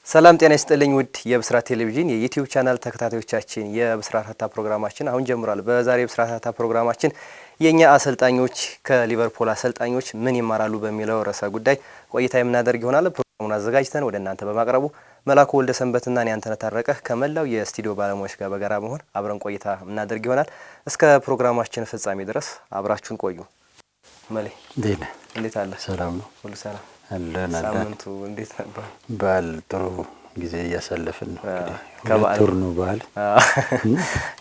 ሰላም ጤና ይስጥልኝ ውድ የብስራት ቴሌቪዥን የዩቲዩብ ቻናል ተከታታዮቻችን የብስራት ሀታ ፕሮግራማችን አሁን ጀምሯል። በዛሬ የብስራት ሀታ ፕሮግራማችን የኛ አሰልጣኞች ከሊቨርፑል አሰልጣኞች ምን ይማራሉ በሚለው ርዕሰ ጉዳይ ቆይታ የምናደርግ ይሆናል። ፕሮግራሙን አዘጋጅተን ወደ እናንተ በማቅረቡ መላኩ ወልደ ሰንበትና እኔ አንተነህ ታረቀ ከመላው የስቱዲዮ ባለሙያዎች ጋር በጋራ በመሆን አብረን ቆይታ የምናደርግ ይሆናል። እስከ ፕሮግራማችን ፍጻሜ ድረስ አብራችሁን ቆዩ። መሌ እንዴት አለ? ሰላም ነው? ሁሉ ሰላም ሳምንቱ እንዴት ነበር? በዓል ጥሩ ጊዜ እያሳለፍን ነው። ከበዓል ነው በዓል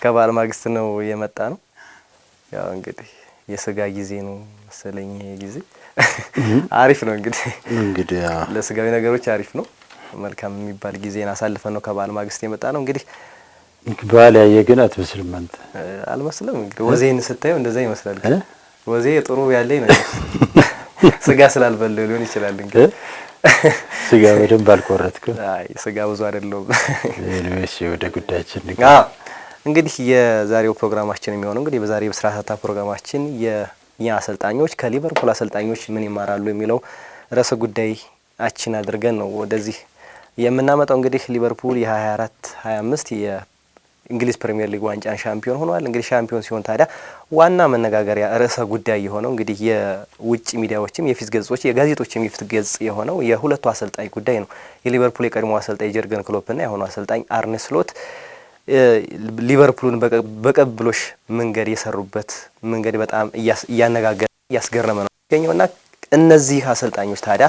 ከበዓል ማግስት ነው የመጣ ነው። ያው እንግዲህ የስጋ ጊዜ ነው መሰለኝ። ይሄ ጊዜ አሪፍ ነው እንግዲህ ለስጋዊ ነገሮች አሪፍ ነው። መልካም የሚባል ጊዜን አሳልፈን ነው ከበዓል ማግስት የመጣ ነው። እንግዲህ በዓል ያየ ግን አትመስልም አንተ። አልመስልም እንግዲህ ወዜን ስታየው እንደዛ ይመስላል። ወዜ ጥሩ ያለኝ ነው ስጋ ስላልበለው ሊሆን ይችላል። እንግዲህ ስጋ በደንብ አልቆረጥኩም። አይ ስጋ ብዙ አይደለም። እሺ ወደ ጉዳያችን እንግዲህ የዛሬው ፕሮግራማችን የሚሆነው እንግዲህ በዛሬው ብስራት ሀታ ፕሮግራማችን የኛ አሰልጣኞች ከሊቨርፑል አሰልጣኞች ምን ይማራሉ የሚለው ርዕሰ ጉዳያችን አድርገን ነው ወደዚህ የምናመጣው። እንግዲህ ሊቨርፑል የ24-25 የእንግሊዝ ፕሪሚየር ሊግ ዋንጫን ሻምፒዮን ሆኗል። እንግዲህ ሻምፒዮን ሲሆን ታዲያ ዋና መነጋገሪያ ርዕሰ ጉዳይ የሆነው እንግዲህ የውጭ ሚዲያዎችም የፊት ገጾች የጋዜጦችም የፊት ገጽ የሆነው የሁለቱ አሰልጣኝ ጉዳይ ነው። የሊቨርፑል የቀድሞ አሰልጣኝ ጀርገን ክሎፕና የሆነው አሰልጣኝ አርኔ ስሎት ሊቨርፑልን በቀብሎሽ መንገድ የሰሩበት መንገድ በጣም እያነጋገረ እያስገረመ ነው የሚገኘውና እነዚህ አሰልጣኞች ታዲያ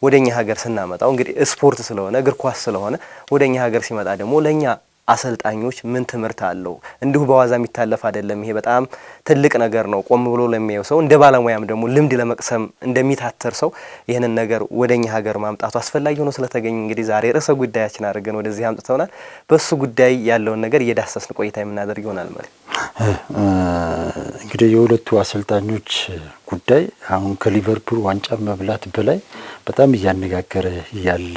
ወደኛ ሀገር ስናመጣው እንግዲህ ስፖርት ስለሆነ እግር ኳስ ስለሆነ ወደኛ ሀገር ሲመጣ ደግሞ ለኛ አሰልጣኞች ምን ትምህርት አለው? እንዲሁ በዋዛ የሚታለፍ አይደለም። ይሄ በጣም ትልቅ ነገር ነው። ቆም ብሎ ለሚያየው ሰው እንደ ባለሙያም ደግሞ ልምድ ለመቅሰም እንደሚታተር ሰው ይሄንን ነገር ወደኛ ሀገር ማምጣቱ አስፈላጊ ሆኖ ስለተገኘ እንግዲህ ዛሬ ርዕሰ ጉዳያችን አድርገን ወደዚህ አምጥተውናል። በሱ ጉዳይ ያለውን ነገር እየዳሰስን ቆይታ የምናደርግ ይሆናል ማለት እንግዲህ የሁለቱ አሰልጣኞች ጉዳይ አሁን ከሊቨርፑል ዋንጫ መብላት በላይ በጣም እያነጋገረ ያለ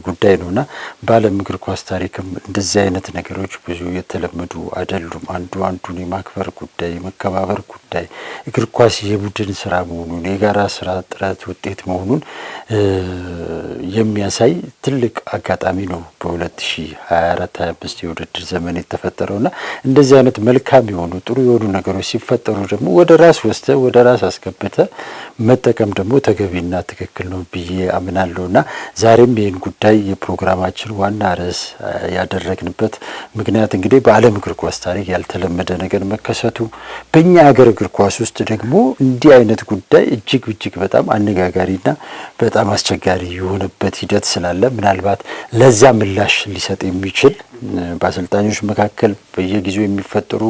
ጉዳይ ነውና በዓለም እግር ኳስ ታሪክም እንደዚህ አይነት ነገሮች ብዙ የተለመዱ አይደሉም። አንዱ አንዱን የማክበር ጉዳይ፣ የመከባበር ጉዳይ፣ እግር ኳስ የቡድን ስራ መሆኑን የጋራ ስራ ጥረት ውጤት መሆኑን የሚያሳይ ትልቅ አጋጣሚ ነው በ2024-25 የውድድር ዘመን የተፈጠረውና እንደዚህ አይነት መልካም የሆኑ ጥሩ የሆኑ ነገሮች ሲፈጠሩ ደግሞ ወደ ራስ ወስደ ወደ ራስ አስገብተ መጠቀም ደግሞ ተገቢና ትክክል ነው ብዬ አምናለሁና ዛሬም ይህን ጉዳይ የፕሮግራማችን ዋና ርዕስ ያደረግንበት ምክንያት እንግዲህ በዓለም እግር ኳስ ታሪክ ያልተለመደ ነገር መከሰቱ በእኛ ሀገር እግር ኳስ ውስጥ ደግሞ እንዲህ አይነት ጉዳይ እጅግ በጣም አነጋጋሪና በጣም አስቸጋሪ የሆነበት ሂደት ስላለ ምናልባት ለዛ ምላሽ ሊሰጥ የሚችል በአሰልጣኞች መካከል በየጊዜው የሚፈጠሩ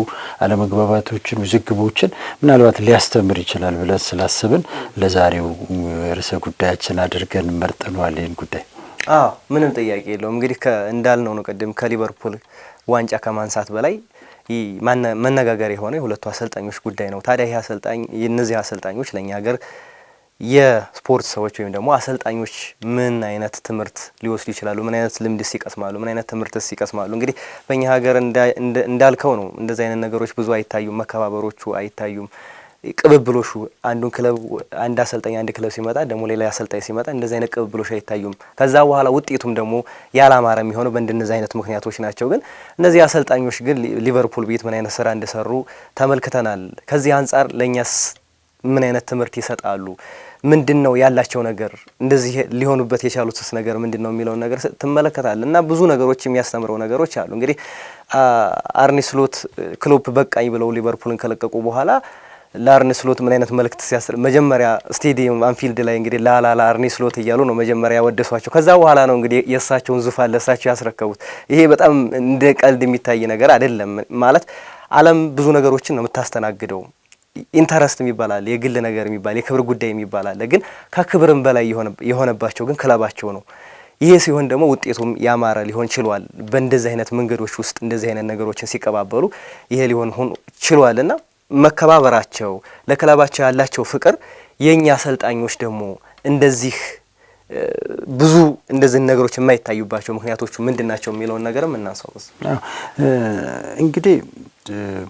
አለመግባባቶችን ውዝግቦችን ምናልባት ሊያስተምር ይችላል ብለን ስላሰብን ለዛሬው ርዕሰ ጉዳያችን አድርገን መርጠናል ይህን ጉዳይ። ምንም ጥያቄ የለውም። እንግዲህ እንዳልነው ነው ቀደም ከሊቨርፑል ዋንጫ ከማንሳት በላይ መነጋገር የሆነ የሁለቱ አሰልጣኞች ጉዳይ ነው። ታዲያ ይሄ አሰልጣኝ የነዚህ አሰልጣኞች ለኛ ሀገር የስፖርት ሰዎች ወይም ደግሞ አሰልጣኞች ምን አይነት ትምህርት ሊወስዱ ይችላሉ? ምን አይነት ልምድስ ይቀስማሉ? ምን አይነት ትምህርትስ ይቀስማሉ? እንግዲህ በእኛ ሀገር እንዳልከው ነው እንደዚህ አይነት ነገሮች ብዙ አይታዩም። መከባበሮቹ አይታዩም። ቅብብሎሹ አንዱን ክለብ አንድ አሰልጣኝ አንድ ክለብ ሲመጣ ደግሞ ሌላ አሰልጣኝ ሲመጣ እንደዚህ አይነት ቅብብሎሽ አይታዩም። ከዛ በኋላ ውጤቱም ደግሞ ያላማረ የሚሆነው በእንደነዚህ አይነት ምክንያቶች ናቸው። ግን እነዚህ አሰልጣኞች ግን ሊቨርፑል ቤት ምን አይነት ስራ እንደሰሩ ተመልክተናል። ከዚህ አንጻር ለኛስ ምን አይነት ትምህርት ይሰጣሉ? ምንድነው ያላቸው ነገር? እንደዚህ ሊሆኑበት የቻሉትስ ነገር ምንድነው የሚለውን ነገር ትመለከታለህ እና ብዙ ነገሮች የሚያስተምረው ነገሮች አሉ። እንግዲህ አርኔ ስሎት ክሎፕ በቃኝ ብለው ሊቨርፑልን ከለቀቁ በኋላ ለአርኔ ስሎት ምን አይነት መልእክት መጀመሪያ ስቴዲየም አንፊልድ ላይ እንግዲህ ላላ አርኔ ስሎት እያሉ ነው መጀመሪያ ያወደሷቸው። ከዛ በኋላ ነው እንግዲህ የእሳቸውን ዙፋን ለእሳቸው ያስረከቡት። ይሄ በጣም እንደ ቀልድ የሚታይ ነገር አይደለም። ማለት ዓለም ብዙ ነገሮችን ነው የምታስተናግደው። ኢንተረስት የሚባል የግል ነገር የሚባል የክብር ጉዳይ የሚባል አለ። ግን ከክብርም በላይ የሆነባቸው ግን ክለባቸው ነው። ይሄ ሲሆን ደግሞ ውጤቱም ያማረ ሊሆን ችሏል። በእንደዚህ አይነት መንገዶች ውስጥ እንደዚህ አይነት ነገሮችን ሲቀባበሉ ይሄ ሊሆን ችሏልና መከባበራቸው ለክለባቸው ያላቸው ፍቅር የኛ አሰልጣኞች ደግሞ እንደዚህ ብዙ እንደዚህ ነገሮች የማይታዩባቸው ምክንያቶቹ ምንድናቸው የሚለውን ነገርም እናንሳው። እንግዲህ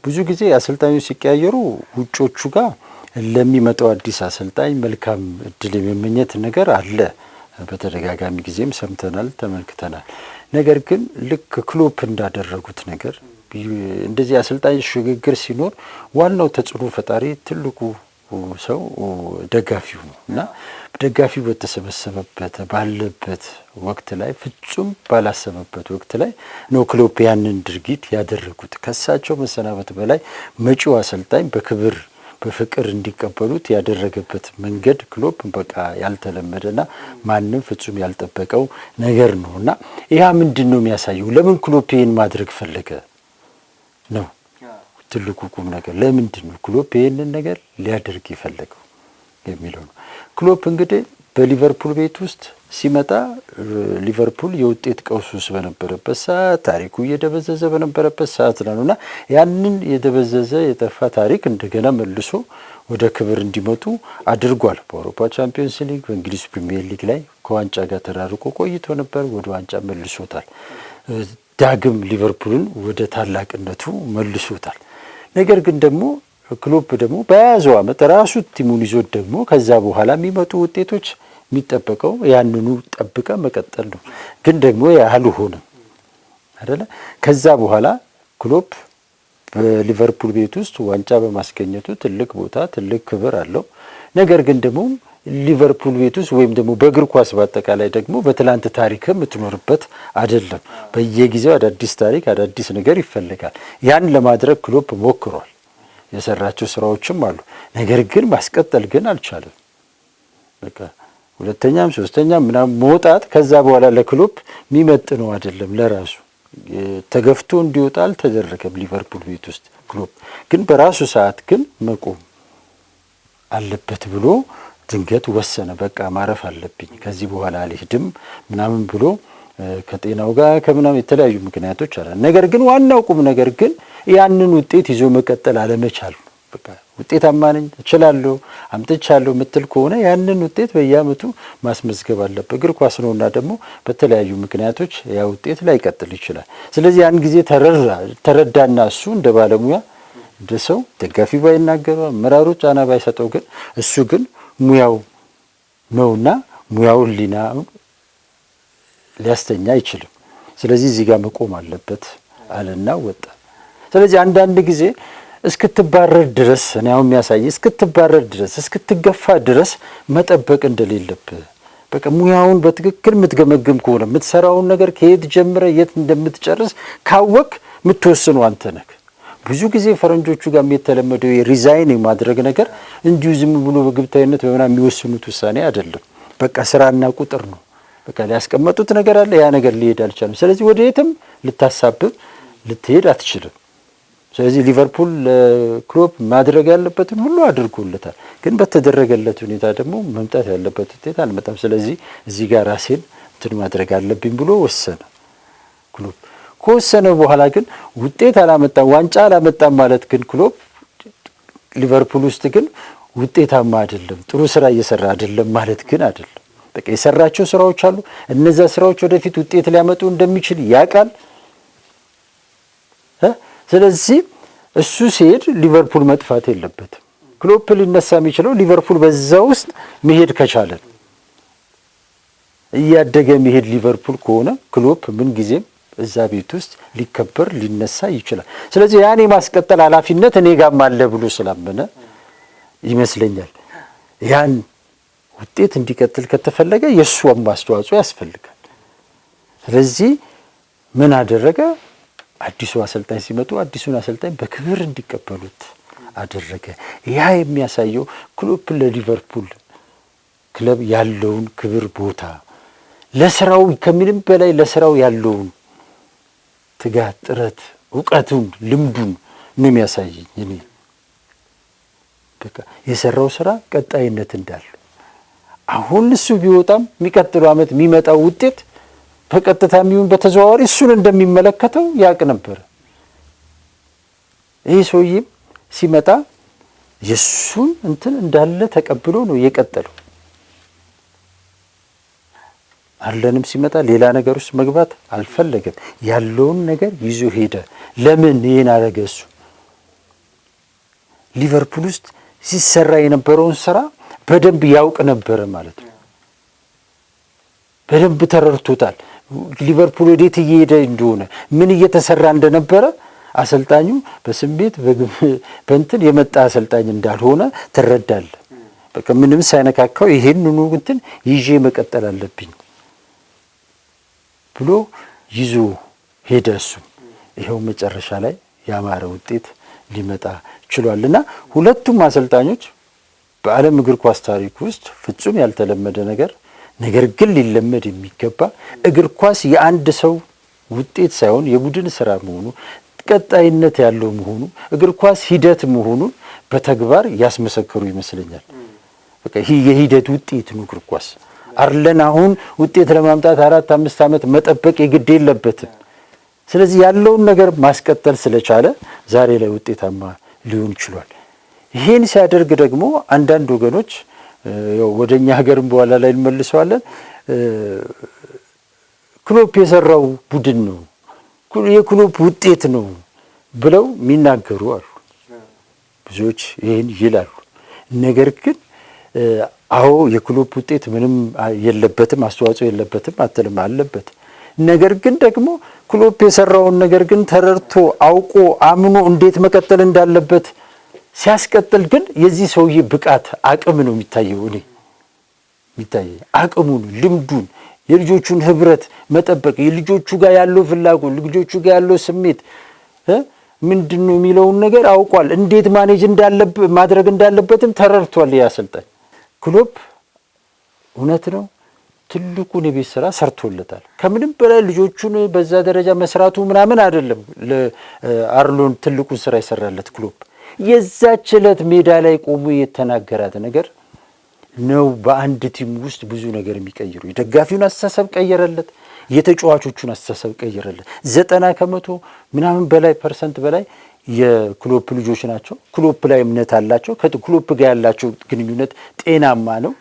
ብዙ ጊዜ አሰልጣኞች ሲቀያየሩ ውጮቹ ጋር ለሚመጣው አዲስ አሰልጣኝ መልካም እድል የመመኘት ነገር አለ። በተደጋጋሚ ጊዜም ሰምተናል፣ ተመልክተናል። ነገር ግን ልክ ክሎፕ እንዳደረጉት ነገር እንደዚህ አሰልጣኝ ሽግግር ሲኖር ዋናው ተጽዕኖ ፈጣሪ ትልቁ ሰው ደጋፊው ነው እና ደጋፊው በተሰበሰበበት ባለበት ወቅት ላይ ፍጹም ባላሰበበት ወቅት ላይ ነው ክሎፕ ያንን ድርጊት ያደረጉት። ከሳቸው መሰናበት በላይ መጪው አሰልጣኝ በክብር በፍቅር እንዲቀበሉት ያደረገበት መንገድ ክሎፕ በቃ ያልተለመደና ማንም ፍጹም ያልጠበቀው ነገር ነው እና ያ ምንድን ነው የሚያሳየው? ለምን ክሎፕ ይህን ማድረግ ፈለገ ነው ትልቁ ቁም ነገር። ለምንድን ነው ክሎፕ ይህንን ነገር ሊያደርግ የፈለገው የሚለው ነው። ክሎፕ እንግዲህ በሊቨርፑል ቤት ውስጥ ሲመጣ ሊቨርፑል የውጤት ቀውስ ውስጥ በነበረበት ሰዓት፣ ታሪኩ እየደበዘዘ በነበረበት ሰዓት ነውና ያንን የደበዘዘ የጠፋ ታሪክ እንደገና መልሶ ወደ ክብር እንዲመጡ አድርጓል። በአውሮፓ ቻምፒዮንስ ሊግ፣ በእንግሊዝ ፕሪሚየር ሊግ ላይ ከዋንጫ ጋር ተራርቆ ቆይቶ ነበር። ወደ ዋንጫ መልሶታል። ዳግም ሊቨርፑልን ወደ ታላቅነቱ መልሶታል። ነገር ግን ደግሞ ክሎፕ ደግሞ በያዘው ዓመት ራሱ ቲሙን ይዞት ደግሞ ከዛ በኋላ የሚመጡ ውጤቶች የሚጠበቀው ያንኑ ጠብቀ መቀጠል ነው። ግን ደግሞ ያህል ሆነም አይደለ። ከዛ በኋላ ክሎፕ በሊቨርፑል ቤት ውስጥ ዋንጫ በማስገኘቱ ትልቅ ቦታ ትልቅ ክብር አለው። ነገር ግን ደግሞ ሊቨርፑል ቤት ውስጥ ወይም ደግሞ በእግር ኳስ በአጠቃላይ ደግሞ በትላንት ታሪክ የምትኖርበት አይደለም። በየጊዜው አዳዲስ ታሪክ አዳዲስ ነገር ይፈልጋል። ያን ለማድረግ ክሎፕ ሞክሯል። የሰራቸው ስራዎችም አሉ። ነገር ግን ማስቀጠል ግን አልቻለም። በቃ ሁለተኛም ሶስተኛም ምናምን መውጣት ከዛ በኋላ ለክሎፕ የሚመጥነው አይደለም። ለራሱ ተገፍቶ እንዲወጣ አልተደረገም ሊቨርፑል ቤት ውስጥ። ክሎፕ ግን በራሱ ሰዓት ግን መቆም አለበት ብሎ ድንገት ወሰነ። በቃ ማረፍ አለብኝ ከዚህ በኋላ አልሄድም ምናምን ብሎ ከጤናው ጋር ከምናምን የተለያዩ ምክንያቶች አለ። ነገር ግን ዋናው ቁም ነገር ግን ያንን ውጤት ይዞ መቀጠል አለመቻል። በቃ ውጤታማ ነኝ እችላለሁ አምጥቻለሁ ምትል ከሆነ ያንን ውጤት በየዓመቱ ማስመዝገብ አለበት። እግር ኳስ ነውና ደግሞ በተለያዩ ምክንያቶች ያ ውጤት ላይቀጥል ይችላል። ስለዚህ ያን ጊዜ ተረዳና እሱ እንደ ባለሙያ እንደ ሰው ደጋፊ ባይናገረው አመራሩ ጫና ባይሰጠው ግን እሱ ግን ሙያው ነውና ሙያውን ሊያስተኛ አይችልም። ስለዚህ እዚህ ጋር መቆም አለበት አለና ወጣ። ስለዚህ አንዳንድ ጊዜ እስክትባረር ድረስ እኔ አሁን የሚያሳይ እስክትባረር ድረስ እስክትገፋ ድረስ መጠበቅ እንደሌለብህ በቃ ሙያውን በትክክል የምትገመግም ከሆነ የምትሰራውን ነገር ከየት ጀምረ የት እንደምትጨርስ ካወቅ የምትወስነው አንተ ነህ። ብዙ ጊዜ ፈረንጆቹ ጋር የተለመደው የሪዛይን የማድረግ ነገር እንዲሁ ዝም ብሎ በግብታዊነት በምናምን የሚወስኑት ውሳኔ አይደለም። በቃ ስራና ቁጥር ነው። በቃ ሊያስቀመጡት ነገር አለ። ያ ነገር ሊሄድ አልቻለም። ስለዚህ ወደ የትም ልታሳብብ ልትሄድ አትችልም። ስለዚህ ሊቨርፑል ክሎፕ ማድረግ ያለበትን ሁሉ አድርጎለታል። ግን በተደረገለት ሁኔታ ደግሞ መምጣት ያለበት ውጤት አልመጣም። ስለዚህ እዚህ ጋር ራሴን እንትን ማድረግ አለብኝ ብሎ ወሰነ። ክሎፕ ከወሰነ በኋላ ግን ውጤት አላመጣም፣ ዋንጫ አላመጣም ማለት ግን ክሎፕ ሊቨርፑል ውስጥ ግን ውጤታማ አይደለም፣ ጥሩ ስራ እየሰራ አይደለም ማለት ግን አይደለም። በቃ የሰራቸው ስራዎች አሉ። እነዛ ስራዎች ወደፊት ውጤት ሊያመጡ እንደሚችል ያውቃል። ስለዚህ እሱ ሲሄድ ሊቨርፑል መጥፋት የለበትም። ክሎፕ ሊነሳ የሚችለው ሊቨርፑል በዛ ውስጥ መሄድ ከቻለ እያደገ መሄድ ሊቨርፑል ከሆነ ክሎፕ ምን ጊዜም እዛ ቤት ውስጥ ሊከበር ሊነሳ ይችላል። ስለዚህ ያን የማስቀጠል ኃላፊነት እኔ ጋርም አለ ብሎ ስላመነ ይመስለኛል ያን ውጤት እንዲቀጥል ከተፈለገ የእሱም አስተዋጽኦ ያስፈልጋል። ስለዚህ ምን አደረገ? አዲሱ አሰልጣኝ ሲመጡ አዲሱን አሰልጣኝ በክብር እንዲቀበሉት አደረገ። ያ የሚያሳየው ክሎፕ ለሊቨርፑል ክለብ ያለውን ክብር፣ ቦታ፣ ለስራው ከምንም በላይ ለስራው ያለውን ትጋት፣ ጥረት፣ እውቀቱን፣ ልምዱን ነው የሚያሳየኝ። እኔ በቃ የሰራው ስራ ቀጣይነት እንዳለው አሁን እሱ ቢወጣም የሚቀጥለው ዓመት የሚመጣው ውጤት በቀጥታ የሚሆን በተዘዋዋሪ እሱን እንደሚመለከተው ያውቅ ነበር። ይህ ሰውዬም ሲመጣ የእሱን እንትን እንዳለ ተቀብሎ ነው የቀጠለው። አለንም ሲመጣ ሌላ ነገር ውስጥ መግባት አልፈለገም። ያለውን ነገር ይዞ ሄደ። ለምን ይሄን አደረገ? እሱ ሊቨርፑል ውስጥ ሲሰራ የነበረውን ስራ በደንብ ያውቅ ነበረ ማለት ነው። በደንብ ተረድቶታል። ሊቨርፑል ወዴት እየሄደ እንደሆነ ምን እየተሰራ እንደነበረ አሰልጣኙ በስሜት በእንትን የመጣ አሰልጣኝ እንዳልሆነ ትረዳለህ። በቃ ምንም ሳይነካካው ይሄንኑ እንትን ይዤ መቀጠል አለብኝ ብሎ ይዞ ሄደ። እሱም ይኸው መጨረሻ ላይ ያማረ ውጤት ሊመጣ ችሏልና ሁለቱም አሰልጣኞች በዓለም እግር ኳስ ታሪክ ውስጥ ፍጹም ያልተለመደ ነገር ግን ሊለመድ የሚገባ እግር ኳስ የአንድ ሰው ውጤት ሳይሆን የቡድን ስራ መሆኑ ቀጣይነት ያለው መሆኑ እግር ኳስ ሂደት መሆኑን በተግባር ያስመሰከሩ ይመስለኛል። በቃ ይሄ የሂደት ውጤት ነው እግር ኳስ። አርለን አሁን ውጤት ለማምጣት 4-5 ዓመት መጠበቅ የግድ የለበትም። ስለዚህ ያለውን ነገር ማስቀጠል ስለቻለ ዛሬ ላይ ውጤታማ ሊሆን ይችላል። ይሄን ሲያደርግ ደግሞ አንዳንድ ወገኖች ወደኛ ሀገርም በኋላ ላይ እንመልሰዋለን ክሎፕ የሰራው ቡድን ነው የክሎፕ ውጤት ነው ብለው የሚናገሩ አሉ። ብዙዎች ይሄን ይላሉ። ነገር ግን አዎ የክሎፕ ውጤት ምንም የለበትም አስተዋጽኦ የለበትም አትልም፣ አለበት። ነገር ግን ደግሞ ክሎፕ የሰራውን ነገር ግን ተረድቶ አውቆ አምኖ እንዴት መቀጠል እንዳለበት ሲያስቀጥል ግን የዚህ ሰውዬ ብቃት አቅም ነው የሚታየው። እኔ የሚታየው አቅሙን፣ ልምዱን፣ የልጆቹን ህብረት መጠበቅ፣ የልጆቹ ጋር ያለው ፍላጎት፣ ልጆቹ ጋር ያለው ስሜት ምንድነው የሚለውን ነገር አውቋል። እንዴት ማኔጅ ማድረግ እንዳለበትም ተረድቷል ያሰልጣኝ ክሎፕ። እውነት ነው ትልቁን የቤት ስራ ሰርቶለታል። ከምንም በላይ ልጆቹን በዛ ደረጃ መስራቱ ምናምን አይደለም ለአርሎን ትልቁን ስራ ይሰራለት ክሎፕ። የዛች ዕለት ሜዳ ላይ ቆሞ የተናገራት ነገር ነው በአንድ ቲም ውስጥ ብዙ ነገር የሚቀይሩ። የደጋፊውን አስተሳሰብ ቀየረለት፣ የተጫዋቾቹን አስተሳሰብ ቀየረለት። 90% ምናምን በላይ ፐርሰንት በላይ የክሎፕ ልጆች ናቸው። ክሎፕ ላይ እምነት አላቸው። ከክሎፕ ጋር ያላቸው ግንኙነት ጤናማ ነው።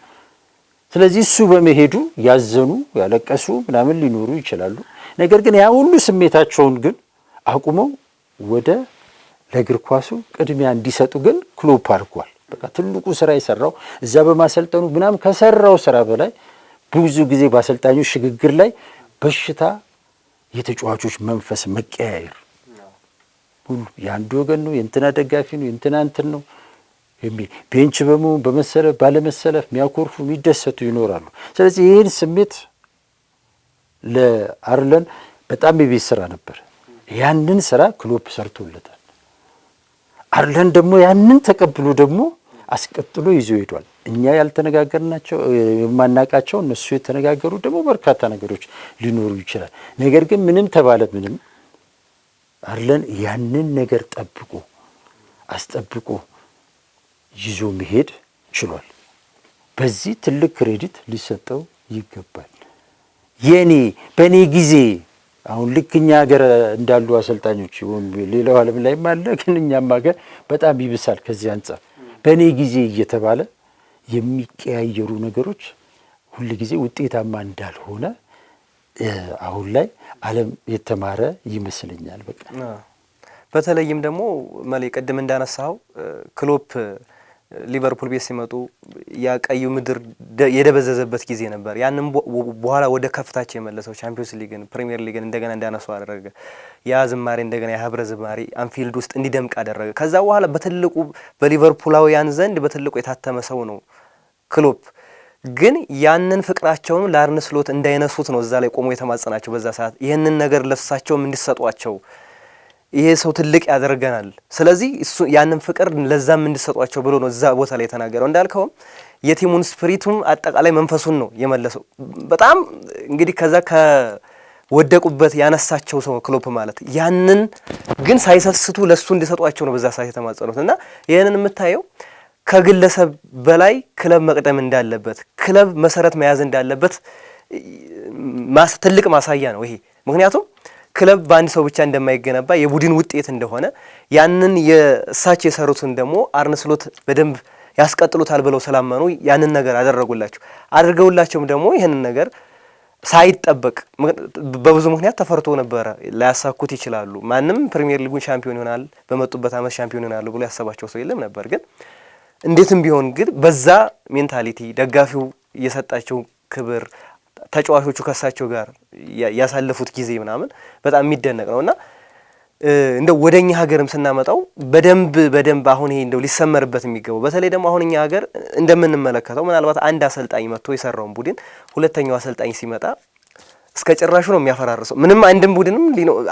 ስለዚህ እሱ በመሄዱ ያዘኑ ያለቀሱ ምናምን ሊኖሩ ይችላሉ። ነገር ግን ያ ሁሉ ስሜታቸውን ግን አቁመው ወደ ለእግር ኳሱ ቅድሚያ እንዲሰጡ ግን ክሎፕ አድርጓል። በቃ ትልቁ ስራ የሰራው እዛ በማሰልጠኑ ምናምን ከሰራው ስራ በላይ ብዙ ጊዜ በአሰልጣኞች ሽግግር ላይ በሽታ የተጫዋቾች መንፈስ መቀያየር ሁሉ የአንድ ወገን ነው፣ የእንትና ደጋፊ ነው፣ የእንትና እንትን ነው የሚል ቤንች በመሰለፍ ባለመሰለፍ የሚያኮርፉ የሚደሰቱ ይኖራሉ። ስለዚህ ይህን ስሜት ለአርለን በጣም የቤት ስራ ነበር። ያንን ስራ ክሎፕ ሰርቶለታል። አርለን ደግሞ ያንን ተቀብሎ ደግሞ አስቀጥሎ ይዞ ሄዷል። እኛ ያልተነጋገርናቸው የማናቃቸው እነሱ የተነጋገሩ ደግሞ በርካታ ነገሮች ሊኖሩ ይችላል። ነገር ግን ምንም ተባለ ምንም አርለን ያንን ነገር ጠብቆ አስጠብቆ ይዞ መሄድ ችሏል። በዚህ ትልቅ ክሬዲት ሊሰጠው ይገባል። በእኔ ጊዜ አሁን ልክ እኛ ሀገር እንዳሉ አሰልጣኞች ሌላው ዓለም ላይም አለ፣ ግን እኛም ሀገር በጣም ይብሳል። ከዚህ አንጻር በእኔ ጊዜ እየተባለ የሚቀያየሩ ነገሮች ሁል ጊዜ ውጤታማ እንዳልሆነ አሁን ላይ ዓለም የተማረ ይመስለኛል። በቃ በተለይም ደግሞ መሌ ቅድም እንዳነሳው ክሎፕ ሊቨርፑል ቤት ሲመጡ ያ ቀዩ ምድር የደበዘዘበት ጊዜ ነበር። ያንን በኋላ ወደ ከፍታቸው የመለሰው ቻምፒዮንስ ሊግን ፕሪሚየር ሊግን እንደገና እንዳነሱ አደረገ። ያ ዝማሬ እንደገና የህብረ ዝማሬ አንፊልድ ውስጥ እንዲደምቅ አደረገ። ከዛ በኋላ በትልቁ በሊቨርፑላውያን ዘንድ በትልቁ የታተመ ሰው ነው ክሎፕ። ግን ያንን ፍቅራቸውን ለአርነ ስሎት እንዳይነሱት ነው እዛ ላይ ቆሞ የተማጸናቸው በዛ ሰዓት። ይህንን ነገር ለሳቸውም እንዲሰጧቸው ይሄ ሰው ትልቅ ያደርገናል፣ ስለዚህ እሱ ያንን ፍቅር ለዛም እንዲሰጧቸው ብሎ ነው እዛ ቦታ ላይ የተናገረው። እንዳልከውም የቲሙን ስፒሪቱም አጠቃላይ መንፈሱን ነው የመለሰው። በጣም እንግዲህ ከዛ ከወደቁበት ያነሳቸው ሰው ክሎፕ ማለት ያንን ግን ሳይሰስቱ ለሱ እንዲሰጧቸው ነው በዛ ሰዓት የተማጸኑት። እና ይሄንን የምታየው ከግለሰብ በላይ ክለብ መቅደም እንዳለበት፣ ክለብ መሰረት መያዝ እንዳለበት ትልቅ ማሳያ ነው ይሄ። ምክንያቱም ክለብ በአንድ ሰው ብቻ እንደማይገነባ የቡድን ውጤት እንደሆነ ያንን የእሳቸው የሰሩትን ደግሞ አርነ ስሎት በደንብ ያስቀጥሉታል ብለው ስላመኑ ያንን ነገር አድርገውላቸውም ደግሞ ይህንን ነገር ሳይጠበቅ በብዙ ምክንያት ተፈርቶ ነበረ ላያሳኩት ይችላሉ። ማንም ፕሪሚየር ሊጉን ሻምፒዮን ይሆናል በመጡበት ዓመት ሻምፒዮን ይሆናሉ ብሎ ያሰባቸው ሰው የለም ነበር። ግን እንዴትም ቢሆን ግን በዛ ሜንታሊቲ ደጋፊው የሰጣቸው ክብር ተጫዋቾቹ ከሳቸው ጋር ያሳለፉት ጊዜ ምናምን በጣም የሚደነቅ ነውና እንደው ወደኛ ሀገርም ስናመጣው በደንብ አሁን ይሄ እንደው ሊሰመርበት የሚገባው በተለይ ደግሞ አሁን እኛ ሀገር እንደምንመለከተው ምናልባት አንድ አሰልጣኝ መጥቶ የሰራውን ቡድን ሁለተኛው አሰልጣኝ ሲመጣ እስከ ጭራሹ ነው የሚያፈራርሰው። ምንም አንድም ቡድንም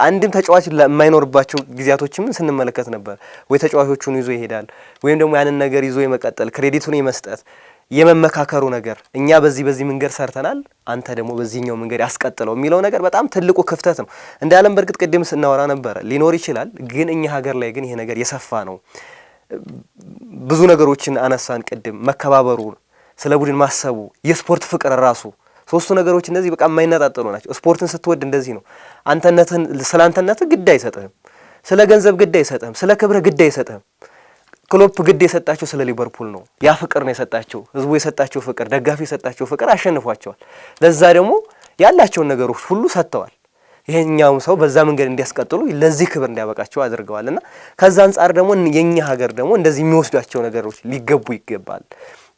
አንድም ተጫዋች የማይኖርባቸው ጊዜያቶችም ስንመለከት ነበር። ወይ ተጫዋቾቹን ይዞ ይሄዳል ወይም ደግሞ ያንን ነገር ይዞ የመቀጠል ክሬዲቱን የመስጠት የመመካከሩ ነገር እኛ በዚህ መንገድ ሰርተናል አንተ ደግሞ በዚህኛው መንገድ ያስቀጥለው የሚለው ነገር በጣም ትልቁ ክፍተት ነው። እንዳለም በርግጥ ቅድም ስናወራ ነበር ሊኖር ይችላል፣ ግን እኛ ሀገር ላይ ግን ይሄ ነገር የሰፋ ነው። ብዙ ነገሮችን አነሳን ቅድም፣ መከባበሩ፣ ስለ ቡድን ማሰቡ፣ የስፖርት ፍቅር ራሱ ሶስቱ ነገሮች እነዚህ በቃ የማይነጣጠሉ ናቸው። ስፖርትን ስትወድ እንደዚህ ነው። ስለ አንተነትህ ግድ አይሰጥህም፣ ስለ ገንዘብ ግድ አይሰጥህም፣ ስለ ክብርህ ግድ አይሰጥህም። ክሎፕ ግድ የሰጣቸው ስለ ሊቨርፑል ነው። ያ ፍቅር ነው የሰጣቸው፣ ህዝቡ የሰጣቸው ፍቅር፣ ደጋፊ የሰጣቸው ፍቅር አሸንፏቸዋል። ለዛ ደግሞ ያላቸውን ነገሮች ሁሉ ሰጥተዋል። ይሄኛውም ሰው በዛ መንገድ እንዲያስቀጥሉ ለዚህ ክብር እንዲያበቃቸው አድርገዋልና ከዛ አንጻር ደግሞ የኛ ሀገር ደግሞ እንደዚህ የሚወስዷቸው ነገሮች ሊገቡ ይገባል።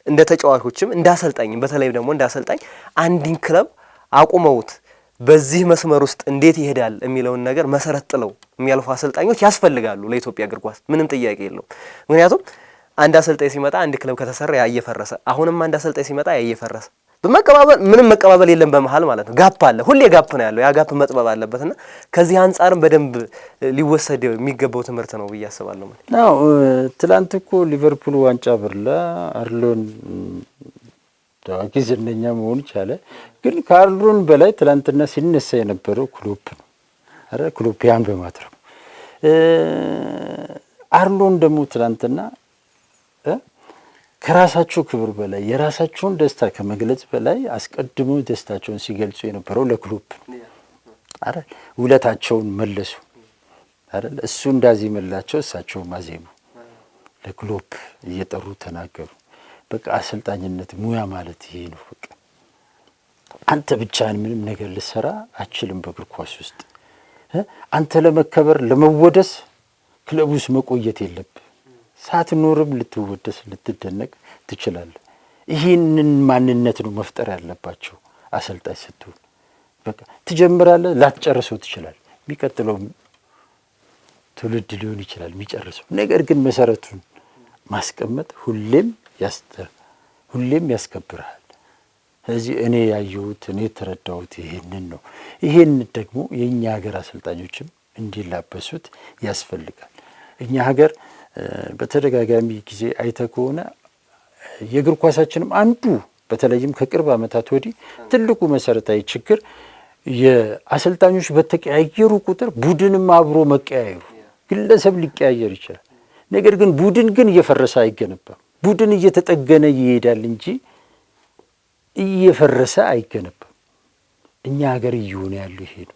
እንደ ተጫዋቾችም እንደ አሰልጣኝም በተለይ ደግሞ እንደ አሰልጣኝ አንድን ክለብ አቁመውት በዚህ መስመር ውስጥ እንዴት ይሄዳል የሚለውን ነገር መሰረት ጥለው የሚያልፉ አሰልጣኞች ያስፈልጋሉ ለኢትዮጵያ እግር ኳስ፣ ምንም ጥያቄ የለውም። ምክንያቱም አንድ አሰልጣኝ ሲመጣ አንድ ክለብ ከተሰራ ያየፈረሰ፣ አሁንም አንድ አሰልጣኝ ሲመጣ ያየፈረሰ፣ በመቀባበል ምንም መቀባበል የለም በመሃል ማለት ነው። ጋፕ አለ፣ ሁሌ ጋፕ ነው ያለው። ያ ጋፕ መጥበብ አለበትና ከዚህ አንጻርም በደንብ ሊወሰድ የሚገባው ትምህርት ነው ብዬ አስባለሁ። ማለት ነው። ትላንት እኮ ሊቨርፑል ዋንጫ ብርላ አርሎን ታዋቂ ዝነኛ መሆን ቻለ። ግን ከአርሎን በላይ ትላንትና ሲነሳ የነበረው ክሎፕ ነው። አረ ክሎፕ ያን በማድረግ አርሎን ደግሞ ትላንትና ከራሳቸው ክብር በላይ የራሳቸውን ደስታ ከመግለጽ በላይ አስቀድሞ ደስታቸውን ሲገልጹ የነበረው ለክሎፕ አረ ውለታቸውን መለሱ አይደል? እሱ እንዳዜመላቸው እሳቸው ማዜሙ ለክሎፕ እየጠሩ ተናገሩ። በቃ አሰልጣኝነት ሙያ ማለት ይሄ ነው። በቃ አንተ ብቻህን ምንም ነገር ልሰራ አችልም በእግር ኳስ ውስጥ አንተ ለመከበር ለመወደስ ክለብ ውስጥ መቆየት የለብህ። ሳትኖርም ልትወደስ ልትደነቅ ትችላለህ። ይህንን ማንነት ነው መፍጠር ያለባቸው አሰልጣኝ ስትሆን። በቃ ትጀምራለህ፣ ላትጨርሰው ትችላለህ። የሚቀጥለው ትውልድ ሊሆን ይችላል የሚጨርሰው። ነገር ግን መሰረቱን ማስቀመጥ ሁሌም ያስከብርሃል። ስለዚህ እኔ ያየሁት እኔ የተረዳሁት ይሄንን ነው። ይሄን ደግሞ የእኛ ሀገር አሰልጣኞችም እንዲላበሱት ያስፈልጋል። እኛ ሀገር በተደጋጋሚ ጊዜ አይተ ከሆነ የእግር ኳሳችንም አንዱ በተለይም ከቅርብ ዓመታት ወዲህ ትልቁ መሰረታዊ ችግር የአሰልጣኞች በተቀያየሩ ቁጥር ቡድንም አብሮ መቀያየሩ። ግለሰብ ሊቀያየር ይችላል፣ ነገር ግን ቡድን ግን እየፈረሰ አይገነባም። ቡድን እየተጠገነ ይሄዳል እንጂ እየፈረሰ አይገነባም። እኛ ሀገር እየሆነ ያለው ይሄ ነው።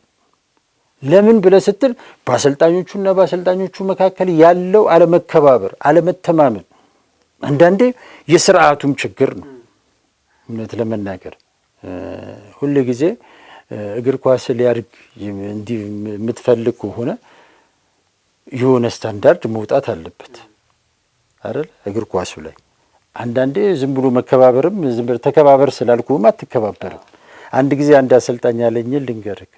ለምን ብለህ ስትል በአሰልጣኞቹና በአሰልጣኞቹ መካከል ያለው አለመከባበር፣ አለመተማመን አንዳንዴ የስርዓቱም ችግር ነው። እውነት ለመናገር ሁሉ ጊዜ እግር ኳስ ሊያድግ እንዲህ የምትፈልግ ከሆነ የሆነ ስታንዳርድ መውጣት አለበት አይደል? እግር ኳሱ ላይ አንዳንዴ ዝም ብሎ መከባበርም ዝም ብሎ ተከባበር ስላልኩህም አትከባበርም። አንድ ጊዜ አንድ አሰልጣኝ ያለኝ ልንገርህ፣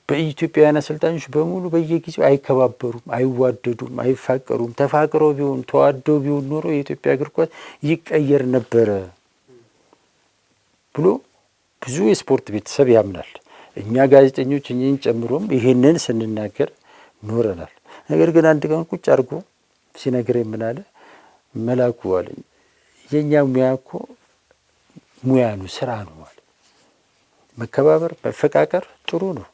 በኢትዮጵያውያን አሰልጣኞች በሙሉ በየጊዜው አይከባበሩም፣ አይዋደዱም፣ አይፋቀሩም። ተፋቅረው ቢሆን ተዋደው ቢሆን ኖሮ የኢትዮጵያ እግር ኳስ ይቀየር ነበረ ብሎ ብዙ የስፖርት ቤተሰብ ያምናል። እኛ ጋዜጠኞች እኛን ጨምሮም ይሄንን ስንናገር ኖረናል። ነገር ግን አንድ ቀን ቁጭ አድርጎ ሲነግረኝ ምን አለ መላኩ አለኝ፣ የኛ ሙያ እኮ ሙያ ነው፣ ስራ ነው ማለት መከባበር መፈቃቀር ጥሩ ነው።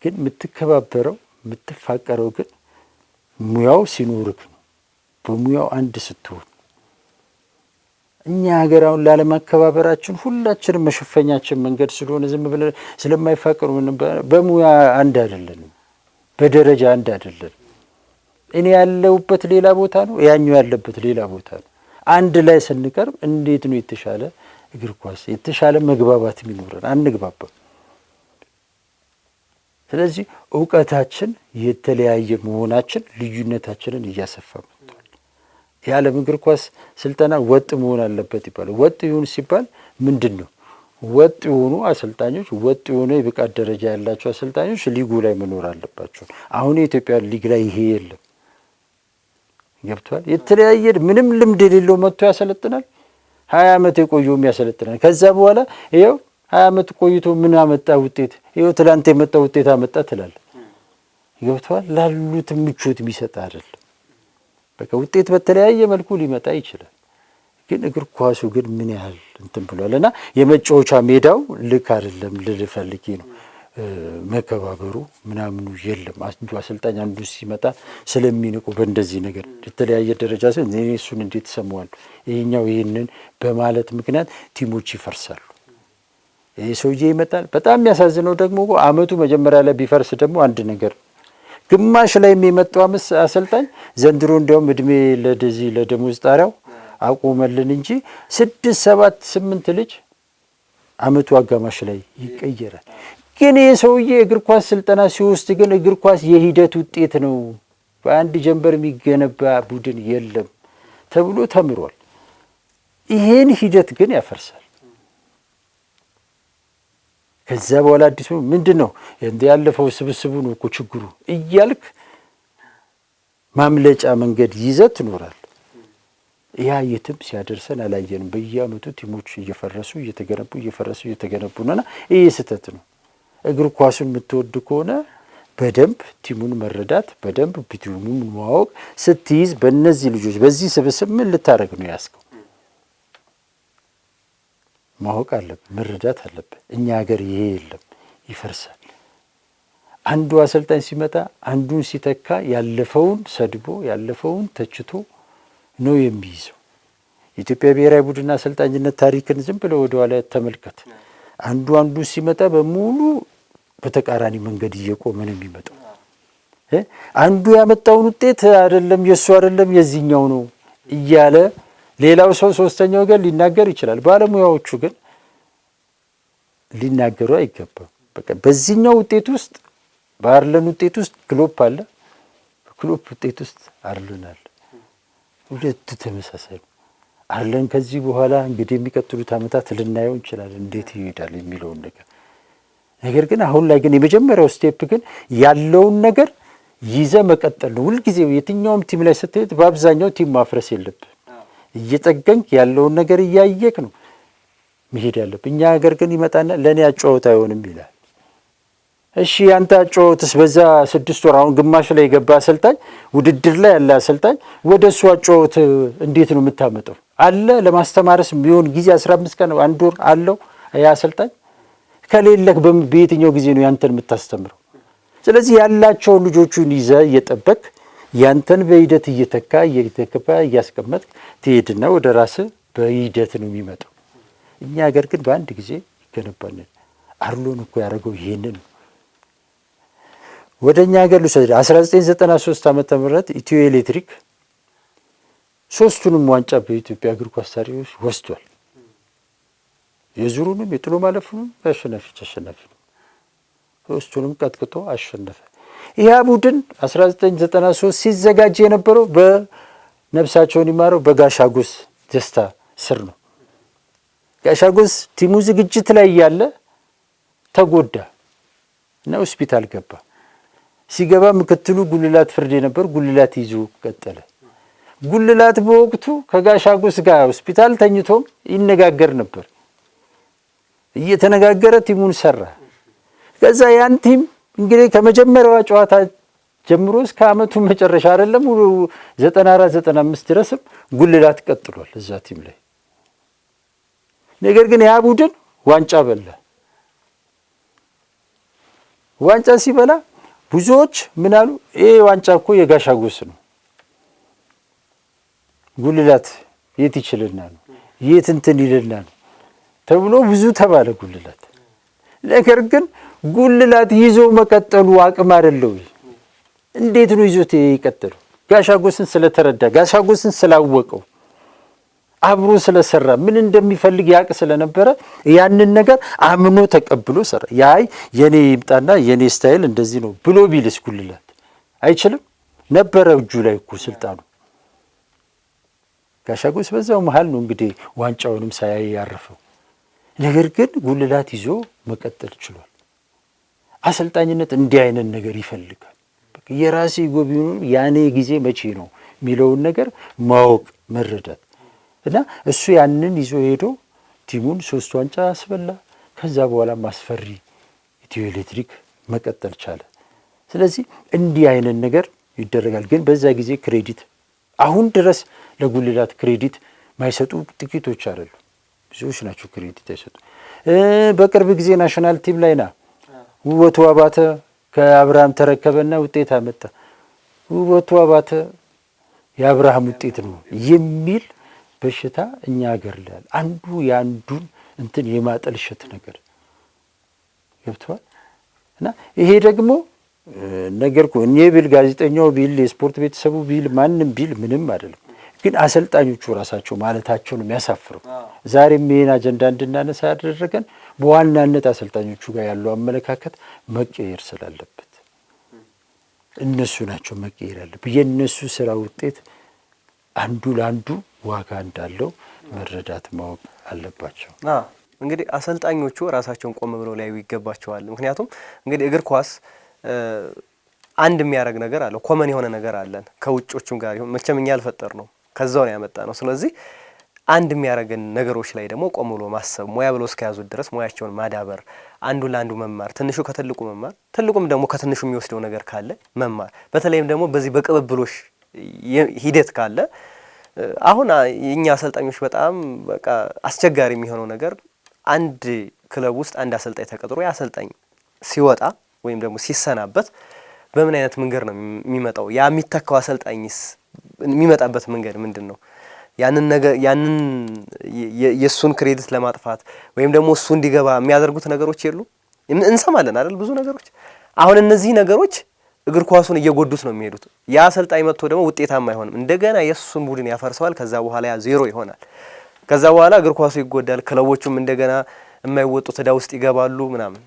ግን የምትከባበረው የምትፋቀረው ግን ሙያው ሲኖርክ ነው፣ በሙያው አንድ ስትሆን። እኛ ሀገር አሁን ላለማከባበራችን ሁላችንም መሸፈኛችን መንገድ ስለሆነ ዝም ብለን ስለማይፋቀሩ በሙያ አንድ አይደለንም፣ በደረጃ አንድ አይደለንም። እኔ ያለሁበት ሌላ ቦታ ነው፣ ያኛው ያለበት ሌላ ቦታ ነው። አንድ ላይ ስንቀርብ እንዴት ነው የተሻለ እግር ኳስ የተሻለ መግባባት የሚኖረን? አንግባባም። ስለዚህ እውቀታችን የተለያየ መሆናችን ልዩነታችንን እያሰፋ መጥቷል። የዓለም እግር ኳስ ስልጠና ወጥ መሆን አለበት ይባላል። ወጥ ይሁን ሲባል ምንድን ነው? ወጥ የሆኑ አሰልጣኞች፣ ወጥ የሆነ የብቃት ደረጃ ያላቸው አሰልጣኞች ሊጉ ላይ መኖር አለባቸው። አሁን የኢትዮጵያ ሊግ ላይ ይሄ የለም። ገብቷል። የተለያየ ምንም ልምድ የሌለው መጥቶ ያሰለጥናል። 20 ዓመት የቆየውም ያሰለጥናል። ከዛ በኋላ ይኸው 20 ዓመት ቆይቶ ምን አመጣ ውጤት? ይኸው ትላንት የመጣ ውጤት አመጣ ትላለህ። ገብቷል። ላሉት ምቾት የሚሰጥ አይደለም። በቃ ውጤት በተለያየ መልኩ ሊመጣ ይችላል። ግን እግር ኳሱ ግን ምን ያህል እንትን ብሏልና የመጫወቻ ሜዳው ልክ አይደለም ልል ፈልጌ ነው። መከባበሩ ምናምኑ የለም። አንዱ አሰልጣኝ አንዱ ሲመጣ ስለሚንቁ በእንደዚህ ነገር የተለያየ ደረጃ ሲሆን እኔ እሱን እንዴት ሰማዋለሁ ይሄኛው ይሄንን በማለት ምክንያት ቲሞች ይፈርሳሉ። ይሄ ሰውዬ ይመጣል። በጣም የሚያሳዝነው ደግሞ አመቱ መጀመሪያ ላይ ቢፈርስ ደግሞ አንድ ነገር ግማሽ ላይ የሚመጣው አሰልጣኝ ዘንድሮ እንዲያውም እድሜ ለደሞዝ ጣሪያው አቆመልን እንጂ 6 7 8 ልጅ አመቱ አጋማሽ ላይ ይቀየራል። ግን የሰውዬ እግር ኳስ ስልጠና ሲወስድ ግን እግር ኳስ የሂደት ውጤት ነው፣ በአንድ ጀንበር የሚገነባ ቡድን የለም ተብሎ ተምሯል። ይሄን ሂደት ግን ያፈርሳል። ከዛ በኋላ አዲሱ ምንድነው እንደ ያለፈው ስብስቡ ነው እኮ ችግሩ እያልክ ማምለጫ መንገድ ይዘህ ትኖራለህ። ያ የትም ሲያደርሰን አላየንም። በየአመቱ ቲሞች እየፈረሱ እየተገነቡ ነውና ይሄ ስህተት ነው። እግር ኳሱን የምትወድ ከሆነ በደንብ ቲሙን መረዳት፣ በደንብ ቲሙን ማወቅ ስትይዝ በእነዚህ ልጆች በዚህ ስብስብ ምን ልታደርግ ነው ያስከው ማወቅ አለብህ፣ መረዳት አለብህ። እኛ ሀገር ይሄ የለም፣ ይፈርሳል። አንዱ አሰልጣኝ ሲመጣ አንዱን ሲተካ ያለፈውን ሰድቦ ያለፈውን ተችቶ ነው የሚይዘው። የኢትዮጵያ ብሔራዊ ቡድን አሰልጣኝነት ታሪክን ዝም ብለው ወደ ኋላ ተመልከት። አንዱ ሲመጣ በሙሉ በተቃራኒ መንገድ እየቆመ ነው የሚመጣው። አንዱ ያመጣውን ውጤት አይደለም የሱ አይደለም የዚህኛው ነው እያለ ሌላው ሰው ሶስተኛው ጋር ሊናገር ይችላል። ባለሙያዎቹ ግን ሊናገሩ አይገባም። በቃ በዚህኛው ውጤት ውስጥ በአርለን ውጤት ውስጥ ክሎፕ አለ፣ በክሎፕ ውጤት ውስጥ አርለን አለ። ሁለት ተመሳሳይ ነው። አርለን ከዚህ በኋላ እንግዲህ የሚቀጥሉት ዓመታት ልናየው እንችላለን እንዴት ይሄዳል የሚለውን ነገር ግን አሁን ላይ ግን የመጀመሪያው ስቴፕ ግን ያለውን ነገር ይዘ መቀጠል ነው። ሁልጊዜ የትኛውም ቲም ላይ ስትሄድ በአብዛኛው ቲም ማፍረስ የለብህ። እየጠገንክ ያለውን ነገር እያየክ ነው መሄድ ያለብህ። እኛ ሀገር ግን ይመጣና ለኔ አጫወት አይሆንም ይላል። እሺ ያንተ አጫወትስ በዛ 6 ወር አሁን ግማሽ ላይ የገባ አሰልጣኝ ውድድር ላይ ያለ አሰልጣኝ ወደሱ አጫወት እንዴት ነው የምታመጣው? አለ ለማስተማርስ ቢሆን ጊዜ 15 ቀን 1 ወር አለው ያ አሰልጣኝ ከሌለክ በየትኛው ጊዜ ነው ያንተን የምታስተምረው? ስለዚህ ያላቸው ልጆቹን ይዘ እየጠበቅ ያንተን በሂደት እየተካ እያስቀመጥክ ትሄድና ወደ ራስህ በሂደት ነው የሚመጣው። እኛ ሀገር ግን በአንድ ጊዜ ይገነባል። አርሎን እኮ ያደረገው ይሄንን ነው። ወደኛ ሀገር ልውሰድ። 1993 ዓመተ ምህረት ኢትዮ ኤሌክትሪክ 3ቱንም ዋንጫ በኢትዮጵያ እግር ኳስ ታሪክ ወስዷል። የዙሩንም የጥሎ ማለፉንም አሸናፊ ነው። 3ቱንም ቀጥቅጦ አሸነፈ። ይሄ ቡድን 1993 ሲዘጋጅ የነበረው በነፍሳቸውን ይማረው በጋሻጎስ ደስታ ስር ነው። ጋሻጎስ ቲሙ ዝግጅት ላይ ያለ ተጎዳ እና ሆስፒታል ገባ። ሲገባ ምክትሉ ጉልላት ፍርድ የነበር ጉልላት ይዞ ቀጠለ። ጉልላት በወቅቱ ከጋሻጎስ ጋር ሆስፒታል ተኝቶም ይነጋገር ነበር። እየተነጋገረ ቲሙን ሰራ። ከዛ ያን ቲም እንግዲህ ከመጀመሪያው ጨዋታ ጀምሮ እስከ አመቱ መጨረሻ አይደለም 94 95 ድረስም ጉልላት ቀጥሏል እዛ ቲም ላይ። ነገር ግን ያ ቡድን ዋንጫ በላ። ዋንጫ ሲበላ ብዙዎች ምን አሉ? ይሄ ዋንጫ እኮ የጋሻጎስ ነው፣ ጉልላት የት ይችልና ነው የት እንትን ይልና ነው ተብሎ ብዙ ተባለ ጉልላት። ነገር ግን ጉልላት ይዞ መቀጠሉ አቅም አይደለው። እንዴት ነው ይዞት የቀጠለው? ጋሻጎስን ስለተረዳ፣ ጋሻጎስን ስላወቀው፣ አብሮ ስለሰራ፣ ምን እንደሚፈልግ ያቅ ስለነበረ ያንን ነገር አምኖ ተቀብሎ ሰራ። ያይ የኔ ይምጣና የኔ ስታይል እንደዚህ ነው ብሎ ቢልስ ጉልላት አይችልም ነበረ። እጁ ላይ እኮ ስልጣኑ። ጋሻጎስ በዛው መሃል ነው እንግዲህ ዋንጫውንም ሳያይ ያረፈው ነገር ግን ጉልላት ይዞ መቀጠል ችሏል። አሰልጣኝነት እንዲህ አይነት ነገር ይፈልጋል። የራሴ ጎቢውን ያኔ ጊዜ መቼ ነው የሚለውን ነገር ማወቅ መረዳት እና እሱ ያንን ይዞ ሄዶ ቲሙን 3 ዋንጫ አስበላ። ከዛ በኋላ ማስፈሪ ኢትዮ ኤሌክትሪክ መቀጠል ቻለ። ስለዚህ እንዲህ አይነት ነገር ይደረጋል። ግን በዛ ጊዜ ክሬዲት አሁን ድረስ ለጉልላት ክሬዲት ማይሰጡ ጥቂቶች አይደሉ፣ ብዙዎች ናቸው ክሬዲት አይሰጡ። በቅርብ ጊዜ ናሽናል ቲም ላይ ና ውበቱ አባተ ከአብርሃም ተረከበና ውጤት አመጣ። ውበቱ አባተ የአብርሃም ውጤት ነው የሚል በሽታ እኛ ሀገር ላይ አንዱ የአንዱን እንትን የማጠልሸት ነገር ገብቷል። እና ይሄ ደግሞ ነገርኩ እኔ ቢል ጋዜጠኛው ቢል የስፖርት ቤተሰቡ ቢል ማንም ቢል ምንም አይደለም። ግን አሰልጣኞቹ ራሳቸው ማለታቸው ነው የሚያሳፍረው። ዛሬም ይሄን አጀንዳ እንድናነሳ ያደረገን በዋናነት አሰልጣኞቹ ጋር ያለው አመለካከት መቀየር ስላለበት እነሱ ናቸው መቀየር ያለበት። የእነሱ ስራ ውጤት አንዱ ለአንዱ ዋጋ እንዳለው መረዳት ማወቅ አለባቸው። እንግዲህ አሰልጣኞቹ ራሳቸውን ቆም ብለው ሊያዩ ይገባቸዋል። ምክንያቱም እንግዲህ እግር ኳስ አንድ የሚያደርግ ነገር አለው፣ ኮመን የሆነ ነገር አለን ከውጮቹም ጋር ይሁን መቼም እኛ ያልፈጠር ነው ከዛው ነው ያመጣ ነው። ስለዚህ አንድ የሚያደርገን ነገሮች ላይ ደግሞ ቆም ብሎ ማሰብ፣ ሙያ ብሎ እስከያዙት ድረስ ሙያቸውን ማዳበር፣ አንዱ ለአንዱ መማር፣ ትንሹ ከትልቁ መማር፣ ትልቁም ደግሞ ከትንሹ የሚወስደው ነገር ካለ መማር፣ በተለይም ደግሞ በዚህ በቅብብሎሽ ሂደት ካለ አሁን የኛ አሰልጣኞች በጣም በቃ አስቸጋሪ የሚሆነው ነገር አንድ ክለብ ውስጥ አንድ አሰልጣኝ ተቀጥሮ ያ አሰልጣኝ ሲወጣ ወይም ደግሞ ሲሰናበት በምን አይነት መንገድ ነው የሚመጣው? ያ የሚተካው አሰልጣኝስ የሚመጣበት መንገድ ምንድን ነው? ያንን ነገር ያንን የሱን ክሬዲት ለማጥፋት ወይም ደግሞ እሱ እንዲገባ የሚያደርጉት ነገሮች የሉ እንሰማለን አይደል? ብዙ ነገሮች። አሁን እነዚህ ነገሮች እግር ኳሱን እየጎዱት ነው የሚሄዱት። ያ አሰልጣኝ መጥቶ ደግሞ ውጤታማ አይሆንም። እንደገና የሱን ቡድን ያፈርሰዋል። ከዛ በኋላ ያ ዜሮ ይሆናል። ከዛ በኋላ እግር ኳሱ ይጎዳል። ክለቦቹም እንደገና የማይወጡት ዕዳ ውስጥ ይገባሉ ምናምን።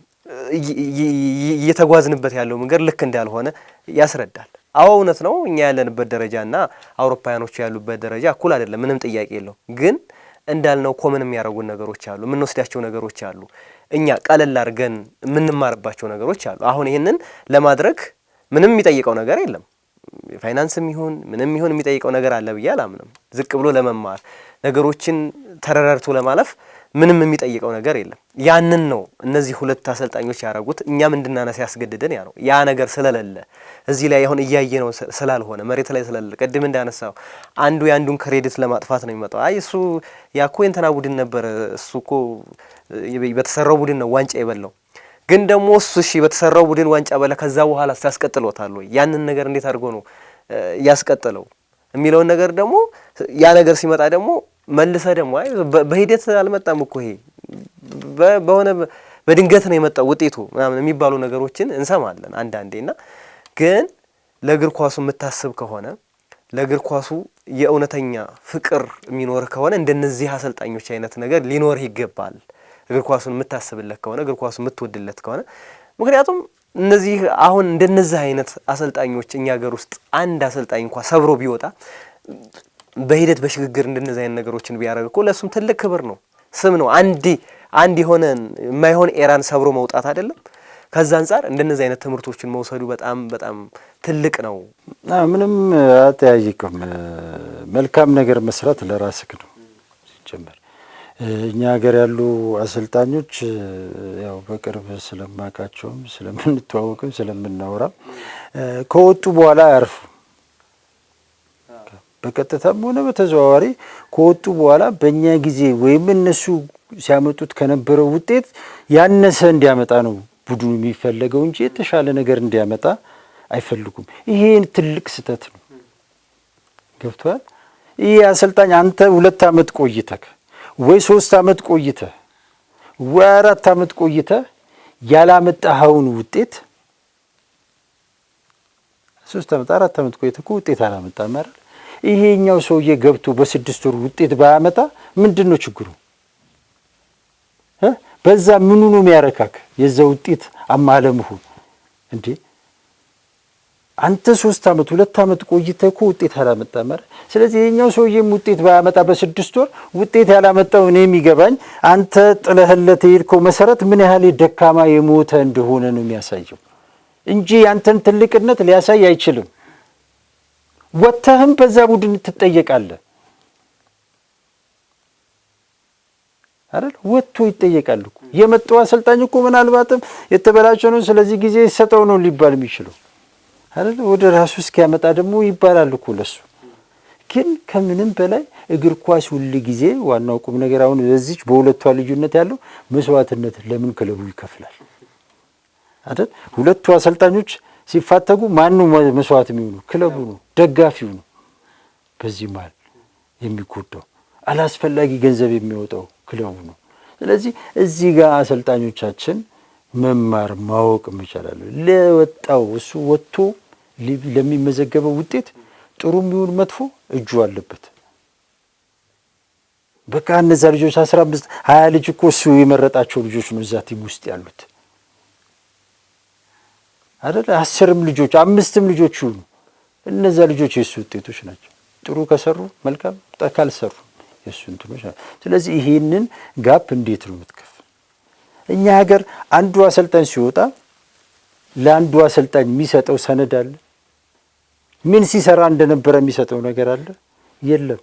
እየተጓዝንበት ያለው መንገድ ልክ እንዳልሆነ ያስረዳል። አዎ እውነት ነው። እኛ ያለንበት ደረጃና አውሮፓውያኖቹ ያሉበት ደረጃ እኩል አይደለም፣ ምንም ጥያቄ የለው። ግን እንዳልነው ኮመን የሚያደርጉን ነገሮች አሉ፣ የምንወስዳቸው ነገሮች አሉ፣ እኛ ቀለል አድርገን የምንማርባቸው ነገሮች አሉ። አሁን ይህንን ለማድረግ ምንም የሚጠይቀው ነገር የለም። ፋይናንስም ይሁን ምንም ይሁን የሚጠይቀው ነገር አለ ብዬ አላምንም። ዝቅ ብሎ ለመማር ነገሮችን ተረራርቶ ለማለፍ ምንም የሚጠይቀው ነገር የለም። ያንን ነው እነዚህ ሁለት አሰልጣኞች ያደረጉት። እኛም እንድናነሳ ያስገድደን ያ ነው። ያ ነገር ስለሌለ እዚህ ላይ አሁን እያየ ነው ስላልሆነ መሬት ላይ ስለሌለ ቅድም እንዳነሳው አንዱ ያንዱን ክሬዲት ለማጥፋት ነው የሚመጣው። አይ እሱ ያኮ የእንትና ቡድን ነበር፣ እሱ እኮ በተሰራው ቡድን ነው ዋንጫ የበላው። ግን ደግሞ እሱ እሺ በተሰራው ቡድን ዋንጫ በላ፣ ከዛ በኋላ ያስቀጥሎታል ወይ? ያንን ነገር እንዴት አድርጎ ነው ያስቀጥለው የሚለውን ነገር ደግሞ ያ ነገር ሲመጣ ደግሞ መልሰ ደግሞ አይ በሂደት አልመጣም እኮ ይሄ በሆነ በድንገት ነው የመጣው ውጤቱ ምናምን የሚባሉ ነገሮችን እንሰማለን አንዳንዴና ግን ለእግር ኳሱ የምታስብ ከሆነ ለእግር ኳሱ የእውነተኛ ፍቅር የሚኖር ከሆነ እንደነዚህ አሰልጣኞች አይነት ነገር ሊኖርህ ይገባል። እግር ኳሱን የምታስብለት ከሆነ እግር ኳሱን የምትወድለት ከሆነ ምክንያቱም እነዚህ አሁን እንደነዚህ አይነት አሰልጣኞች እኛ ሀገር ውስጥ አንድ አሰልጣኝ እንኳን ሰብሮ ቢወጣ በሂደት በሽግግር እንደነዚህ አይነት ነገሮችን ቢያደርግ እኮ ለሱም ትልቅ ክብር ነው፣ ስም ነው። አንድ የሆነ የማይሆን ኤራን ሰብሮ መውጣት አይደለም። ከዛ አንፃር እንደነዚህ አይነት ትምህርቶችን መውሰዱ በጣም በጣም ትልቅ ነው። ምንም አጠያይቅም። መልካም ነገር መስራት ለራስህ ነው ሲጀመር። እኛ ሀገር ያሉ አሰልጣኞች ያው በቅርብ ስለማውቃቸውም ስለምንተዋወቅም ስለምናወራም ከወጡ በኋላ አያርፉ። በቀጥታም ሆነ በተዘዋዋሪ ከወጡ በኋላ በእኛ ጊዜ ወይም እነሱ ሲያመጡት ከነበረው ውጤት ያነሰ እንዲያመጣ ነው ቡድኑ የሚፈለገው እንጂ የተሻለ ነገር እንዲያመጣ አይፈልጉም። ይሄን ትልቅ ስህተት ነው። ገብቷል? ይሄ አሰልጣኝ አንተ 2 ዓመት ቆይተህ ወይ 3 ዓመት ቆይተህ ወይ 4 ዓመት ቆይተህ ያላመጣኸውን ውጤት 3 ዓመት 4 ዓመት ቆይተህ ውጤት አላመጣም አይደል? ይሄኛው ሰውዬ ገብቶ በ6 ወር ውጤት ባያመጣ ምንድነው ችግሩ? በዛ ምኑ ነው የሚያረካክ? የዛ ውጤት አማለምሁ እንዴ? አንተ 3 ዓመት 2 ዓመት ቆይተህ እኮ ውጤት አላመጣም ማለት። ስለዚህ የኛው ሰውዬም ውጤት ባያመጣ በ6 ወር ውጤት ያላመጣው እኔ የሚገባኝ አንተ ጥለህለት የሄድከው መሰረት ምን ያህል ደካማ የሞተ እንደሆነ ነው የሚያሳየው እንጂ ያንተን ትልቅነት ሊያሳይ አይችልም። ወጥተህም በዛ ቡድን ትጠየቃለህ አይደል? ወጥቶ ይጠየቃል እኮ የመጣው አሰልጣኝ እኮ ምናልባትም የተበላሸ ነው፣ ስለዚህ ጊዜ ይሰጠው ነው ሊባል የሚችለው አይደል? ወደ ራሱ እስኪያመጣ ደግሞ ይባላል እኮ ለሱ። ግን ከምንም በላይ እግር ኳስ ሁሉ ጊዜ ዋናው ቁም ነገር አሁን በዚች በሁለቷ ልዩነት ያለው መስዋዕትነት ለምን ክለቡ ይከፍላል አይደል? ሁለቱ አሰልጣኞች ሲፋተጉ ማን ነው መስዋዕት የሚሆነው? ክለቡ ነው፣ ደጋፊው ነው። በዚህ መሀል የሚጎዳው አላስፈላጊ ገንዘብ የሚወጣው ክለቡ ነው። ስለዚህ እዚህ ጋር አሰልጣኞቻችን መማር ማወቅ መቻላል። ለወጣው እሱ ወጥቶ ለሚመዘገበው ውጤት ጥሩም ይሁን መጥፎ እጁ አለበት። በቃ እነዛ ልጆች 15 20 ልጅ እኮ እሱ የመረጣቸው ልጆች ነው እዛ ቲም ውስጥ ያሉት አይደል? 10ም ልጆች 5ም ልጆች ይሁኑ እነዛ ልጆች የሱ ውጤቶች ናቸው። ጥሩ ከሰሩ መልካም፣ ካልሰሩ የሱ እንትኖች ናቸው። ስለዚህ ይሄንን ጋፕ እንዴት ነው የምትከፍ? እኛ ሀገር አንዱ አሰልጣኝ ሲወጣ ለአንዱ አሰልጣኝ የሚሰጠው ሰነድ አለ? ምን ሲሰራ እንደነበረ የሚሰጠው ነገር አለ? የለም።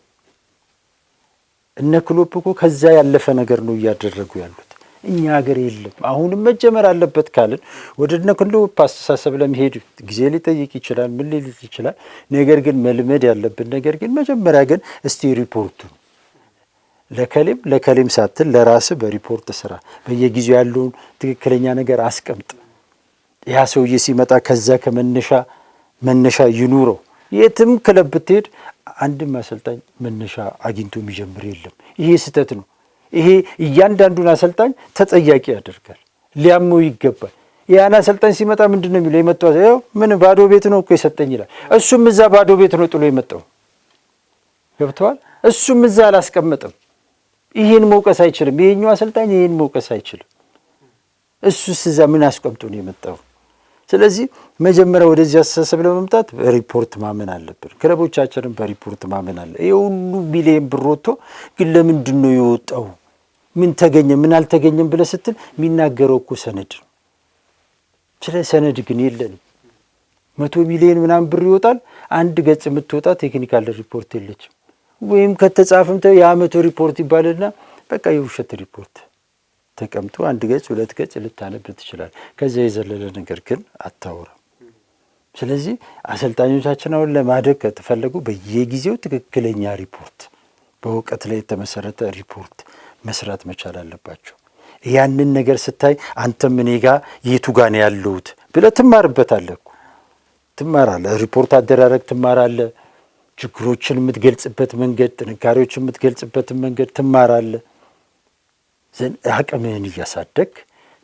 እነ ክሎፕ እኮ ከዛ ያለፈ ነገር ነው እያደረጉ ያሉት። እኛ ሀገር የለም። አሁንም መጀመር አለበት ካልን ወደ እነ ክሎፕ አስተሳሰብ ለመሄድ ጊዜ ሊጠይቅ ይችላል፣ ምን ሊል ይችላል። ነገር ግን መልመድ ያለብን ነገር ግን መጀመሪያ ግን እስቲ ሪፖርቱ ለከሌም ሳትል ለራስህ በሪፖርት ስራ፣ በየጊዜው ያለውን ትክክለኛ ነገር አስቀምጥ። ያ ሰውዬ ሲመጣ ከዛ መነሻ ይኑረው። የትም ክለብ ብትሄድ አንድም አሰልጣኝ መነሻ አግኝቶ የሚጀምር የለም። ይሄ ስህተት ነው። ይሄ እያንዳንዱን አሰልጣኝ ተጠያቂ ያደርጋል፣ ሊያመው ይገባል። ያን አሰልጣኝ ሲመጣ ምንድን ነው የሚለው? የመጣው ያው ምን ባዶ ቤት ነው እኮ የሰጠኝ ይላል። እሱም እዛ ባዶ ቤት ነው ጥሎ የመጣው። ገብተዋል? እሱም እዛ አላስቀመጠም። ይሄን መውቀስ አይችልም። ይሄኛው አሰልጣኝ ይሄን መውቀስ አይችልም። እሱስ እዛ ምን አስቀምጦ ነው የመጣው? ስለዚህ መጀመሪያ ወደዚህ አስተሳሰብ ለመምጣት ሪፖርት ማመን አለብን። ክለቦቻችንን በሪፖርት ማመን አለ። ይሄ ሁሉ ሚሊየን ብር ወጥቶ ግን ለምንድን ነው የወጣው? ምን ተገኘ ምን አልተገኘም ብለህ ስትል የሚናገረው እኮ ሰነድ ነው። ስለ ሰነድ ግን የለንም። 100 ሚሊዮን ምናምን ብር ይወጣል። አንድ ገጽ የምትወጣ ቴክኒካል ሪፖርት የለችም። ወይም ከተጻፈም የአመቱ ሪፖርት ይባልና በቃ የውሸት ሪፖርት ተቀምጦ 1 ገጽ 2 ገጽ ልታነብ ትችላል። ከዚያ የዘለለ ነገር ግን አታወራም። ስለዚህ አሰልጣኞቻችን አሁን ለማደግ ከተፈለጉ በየጊዜው ትክክለኛ ሪፖርት፣ በእውቀት ላይ የተመሰረተ ሪፖርት መስራት መቻል አለባቸው። ያንን ነገር ስታይ አንተም እኔ ጋር የቱ ጋር ነው ያለሁት ብለህ ትማርበታለህ እኮ ትማራለህ። ሪፖርት አደራረግ ትማራለህ። ችግሮችን የምትገልጽበት መንገድ፣ ጥንካሬዎችን የምትገልጽበትን መንገድ ትማራለህ። ዘን አቅምህን እያሳደግ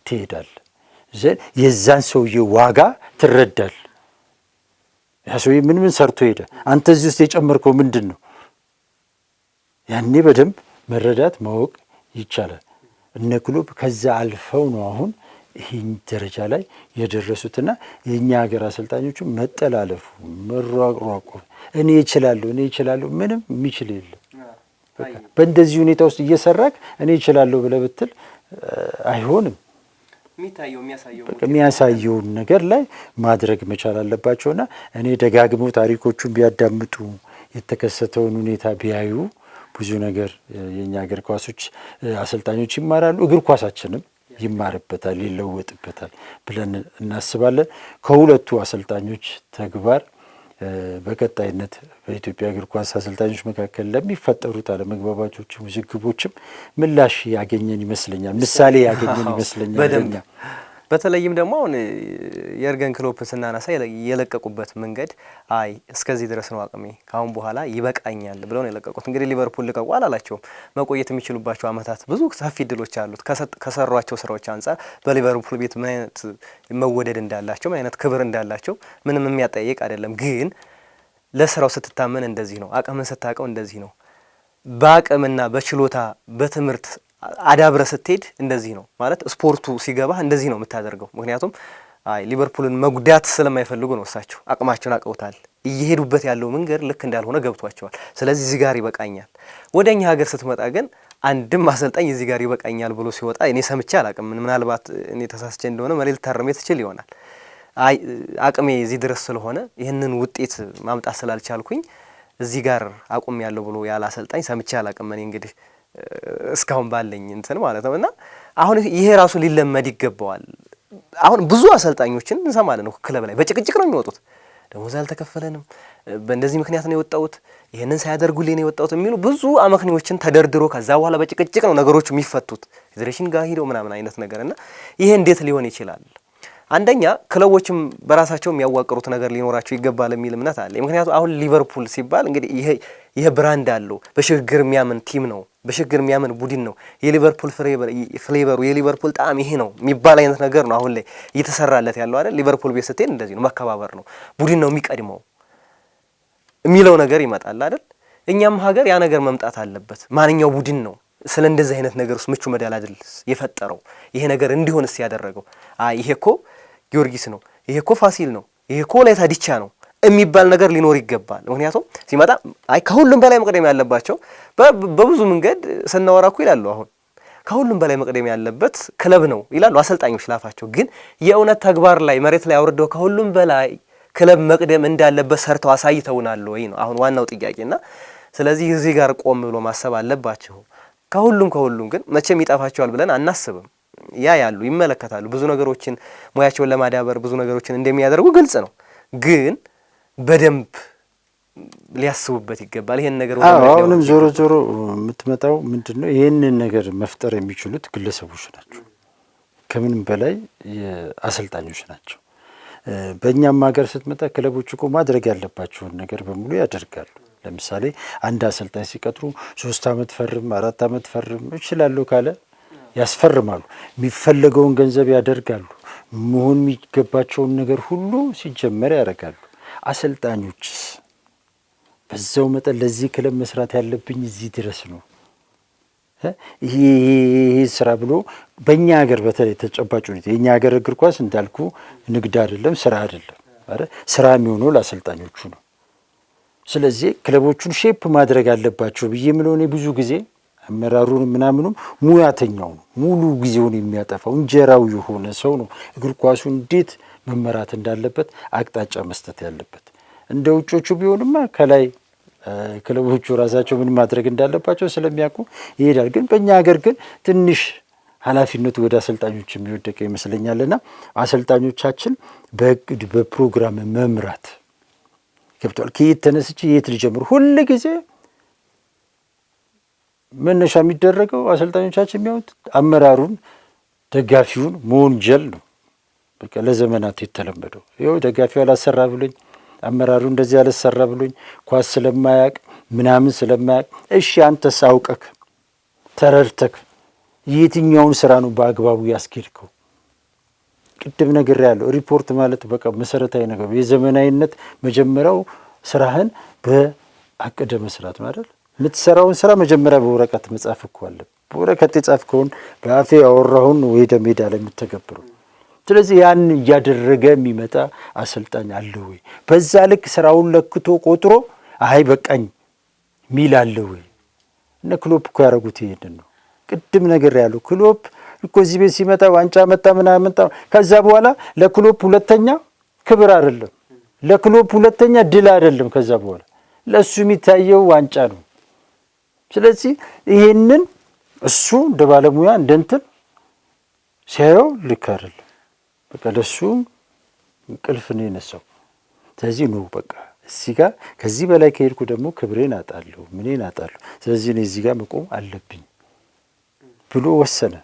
ትሄዳለህ። ዘን የዛን ሰውዬ ዋጋ ትረዳለህ። ያ ሰውዬ ምን ሰርቶ ሄደ፣ አንተ እዚህ ውስጥ የጨመርከው ምንድን ነው? ያኔ በደንብ መረዳት ማወቅ ይቻላል። እነ ክሎፕ ከዛ አልፈው ነው አሁን ይህን ደረጃ ላይ የደረሱትና የእኛ ሀገር አሰልጣኞቹ መጠላለፉ፣ መሯሯቁ፣ እኔ እችላለሁ ምንም የሚችል የለም። በእንደዚህ ሁኔታ ውስጥ እየሰራክ እኔ እችላለሁ ብለህ ብትል አይሆንም። የሚያሳየውን ነገር ላይ ማድረግ መቻል አለባቸውና እኔ ደጋግመው ታሪኮቹን ቢያዳምጡ የተከሰተውን ሁኔታ ቢያዩ ብዙ ነገር የኛ ሀገር ኳሶች አሰልጣኞች ይማራሉ፣ እግር ኳሳችንም ይማርበታል፣ ይለወጥበታል ብለን እናስባለን። ከሁለቱ አሰልጣኞች ተግባር በቀጣይነት በኢትዮጵያ እግር ኳስ አሰልጣኞች መካከል ለሚፈጠሩት አለመግባባቶችም ውዝግቦችም ምላሽ ያገኘን ይመስለኛል፣ ምሳሌ ያገኘን ይመስለኛል። በተለይም ደግሞ አሁን የርገን ክሎፕ ስናነሳ የለቀቁበት መንገድ አይ እስከዚህ ድረስ ነው አቅሜ ካሁን በኋላ ይበቃኛል ብለው ነው የለቀቁት። እንግዲህ ሊቨርፑል ልቀቁ አላላቸውም። መቆየት የሚችሉባቸው አመታት ብዙ ሰፊ እድሎች አሉት። ከሰሯቸው ስራዎች አንጻር በሊቨርፑል ቤት ምን አይነት መወደድ እንዳላቸው፣ ምን አይነት ክብር እንዳላቸው ምንም የሚያጠያይቅ አይደለም። ግን ለስራው ስትታመን እንደዚህ ነው፣ አቅምን ስታቀው እንደዚህ ነው። በአቅምና በችሎታ በትምህርት አዳብረ ስትሄድ እንደዚህ ነው ማለት ስፖርቱ ሲገባ እንደዚህ ነው የምታደርገው። ምክንያቱም አይ ሊቨርፑልን መጉዳት ስለማይፈልጉ ነው። እሳቸው አቅማቸውን አቀውታል። እየሄዱበት ያለው መንገድ ልክ እንዳልሆነ ገብቷቸዋል። ስለዚህ እዚህ ጋር ይበቃኛል። ወደኛ ሀገር ስትመጣ ግን አንድም አሰልጣኝ እዚህ ጋር ይበቃኛል ብሎ ሲወጣ እኔ ሰምቼ አላቅም። ምናልባት እኔ ተሳስቼ እንደሆነ መሌል ታረም ትችል ይሆናል። አይ አቅሜ እዚህ ድረስ ስለሆነ ይህንን ውጤት ማምጣት ስላልቻልኩኝ እዚህ ጋር አቁም ያለው ብሎ ያለ አሰልጣኝ ሰምቼ አላቅም። እኔ እንግዲህ እስካሁን ባለኝ እንትን ማለት ነውና አሁን ይሄ ራሱ ሊለመድ ይገባዋል። አሁን ብዙ አሰልጣኞችን እንሰማለን ነው ክለብ ላይ በጭቅጭቅ ነው የሚወጡት። ደሞዝ አልተከፈለንም፣ በእንደዚህ ምክንያት ነው የወጣሁት፣ ይሄንን ሳያደርጉልኝ ነው የወጣሁት የሚሉ ብዙ አመክንዮችን ተደርድሮ ከዛ በኋላ በጭቅጭቅ ነው ነገሮች የሚፈቱት ፌዴሬሽን ጋር ሄደው ምናምን አይነት ነገርና ይሄ እንዴት ሊሆን ይችላል? አንደኛ ክለቦችም በራሳቸው የሚያዋቅሩት ነገር ሊኖራቸው ይገባል የሚል እምነት አለ። ምክንያቱም አሁን ሊቨርፑል ሲባል እንግዲህ ይሄ ብራንድ አለው። በሽግግር የሚያምን ቲም ነው፣ በሽግግር የሚያምን ቡድን ነው። የሊቨርፑል ፍሌቨሩ የሊቨርፑል ጣዕም ይሄ ነው የሚባል አይነት ነገር ነው አሁን ላይ እየተሰራለት ያለው አይደል? ሊቨርፑል ቤት ስትሄድ እንደዚህ ነው፣ መከባበር ነው፣ ቡድን ነው የሚቀድመው የሚለው ነገር ይመጣል አይደል? እኛም ሀገር ያ ነገር መምጣት አለበት። ማንኛው ቡድን ነው ስለ እንደዚህ አይነት ነገር ውስጥ ምቹ መደላድል የፈጠረው? ይሄ ነገር እንዲሆንስ ያደረገው? አይ ይሄ እኮ ጊዮርጊስ ነው፣ ይሄ እኮ ፋሲል ነው፣ ይሄ እኮ ወላይታ ዲቻ ነው የሚባል ነገር ሊኖር ይገባል። ምክንያቱም ሲመጣ አይ ከሁሉም በላይ መቅደም ያለባቸው በብዙ መንገድ ስናወራ እኮ ይላሉ። አሁን ከሁሉም በላይ መቅደም ያለበት ክለብ ነው ይላሉ አሰልጣኞች ላፋቸው። ግን የእውነት ተግባር ላይ መሬት ላይ አውርደው ከሁሉም በላይ ክለብ መቅደም እንዳለበት ሰርተው አሳይተውናል ወይ ነው አሁን ዋናው ጥያቄና ስለዚህ እዚህ ጋር ቆም ብሎ ማሰብ አለባቸው። ከሁሉም ግን መቼም ይጠፋቸዋል ብለን አናስብም። ያሉ ይመለከታሉ ብዙ ነገሮችን ሙያቸውን ለማዳበር ብዙ ነገሮችን እንደሚያደርጉ ግልጽ ነው። ግን በደንብ ሊያስቡበት ይገባል። ይሄን ነገር አሁንም ዞሮ የምትመጣው ምንድነው? ይሄንን ነገር መፍጠር የሚችሉት ግለሰቦች ናቸው፣ ከምንም በላይ አሰልጣኞች ናቸው። በእኛም ሀገር ስትመጣ ክለቦች እኮ ማድረግ ያለባቸውን ነገር በሙሉ ያደርጋሉ። ለምሳሌ አንድ አሰልጣኝ ሲቀጥሩ 3 ዓመት ፈርም 4 ዓመት ፈርም እችላለሁ ካለ ያስፈርማሉ። የሚፈለገውን ገንዘብ ያደርጋሉ። መሆን የሚገባቸውን ነገር ሁሉ ሲጀመር ያደርጋሉ። አሰልጣኞችስ በዛው መጠን ለዚህ ክለብ መስራት ያለብኝ እዚህ ድረስ ነው ይሄ ስራ ብሎ በእኛ ሀገር በተለይ ተጨባጭ ሁኔታ የእኛ ሀገር እግር ኳስ እንዳልኩ ንግድ አይደለም፣ ስራ አይደለም። ስራ የሚሆነው ለአሰልጣኞቹ ነው። ስለዚህ ክለቦቹን ሼፕ ማድረግ አለባቸው ብዬ የምለው እኔ ብዙ ጊዜ አመራሩን ምናምኑም ሙያተኛው ነው ሙሉ ጊዜውን የሚያጠፋው እንጀራው የሆነ ሰው ነው እግር ኳሱ እንዴት መመራት እንዳለበት አቅጣጫ መስጠት ያለበት። እንደ ውጮቹ ቢሆንማ ከላይ ክለቦቹ ራሳቸው ምን ማድረግ እንዳለባቸው ስለሚያውቁ ይሄዳል። ግን በእኛ ሀገር ግን ትንሽ ኃላፊነቱ ወደ አሰልጣኞች የሚወደቀ ይመስለኛልና አሰልጣኞቻችን በእቅድ በፕሮግራም መምራት ገብቷል። ከየት ተነስቼ የት ልጀምር? ሁሉ ጊዜ መነሻ የሚደረገው አሰልጣኞቻችን የሚያዩት አመራሩን ደጋፊውን መወንጀል ነው። በቃ ለዘመናት የተለመደው ይኸው ደጋፊው አላሰራ ብሎኝ አመራሩ እንደዚህ አላሰራ ብሎኝ ኳስ ስለማያውቅ ምናምን ስለማያውቅ እሺ አንተስ አውቀክ ተረድተክ የትኛውን ስራ ነው በአግባቡ ያስኬድከው? ቅድም ነገር ያለው ሪፖርት ማለት በቃ መሰረታዊ ነገር የዘመናዊነት መጀመሪያው ስራህን በአቅደ መስራት ማለት የምትሰራውን ስራ መጀመሪያ በወረቀት መጻፍ እኮ አለ። በወረቀት የጻፍከውን በአፌ ያወራውን ወደ ሜዳ ላይ የምትተገብረው። ስለዚህ ያን እያደረገ የሚመጣ አሰልጣኝ አለ ወይ? በዛ ልክ ስራውን ለክቶ ቆጥሮ አይ በቃኝ ሚል አለ ወይ? እነ ክሎፕ እኮ ያደረጉት ይሄንን ነው። ቅድም ነገር ያለው ክሎፕ እኮ እዚህ ቤት ሲመጣ ዋንጫ መጣ ምናምን መጣ። ከዛ በኋላ ለክሎፕ ሁለተኛ ክብር አይደለም፣ ለክሎፕ ሁለተኛ ድል አይደለም። ከዛ በኋላ ለሱ የሚታየው ዋንጫ ነው። ስለዚህ ይሄንን እሱ እንደ ባለሙያ እንደንትን ሲያየው ልክ አይደለም። በቃ ለሱ እንቅልፍ ነው የነሳው። ስለዚህ ነው በቃ እዚህ ጋር ከዚህ በላይ ከሄድኩ ደግሞ ክብሬን አጣለሁ፣ ምኔን አጣለሁ። ስለዚህ እኔ እዚህ ጋር መቆም አለብኝ ብሎ ወሰነ።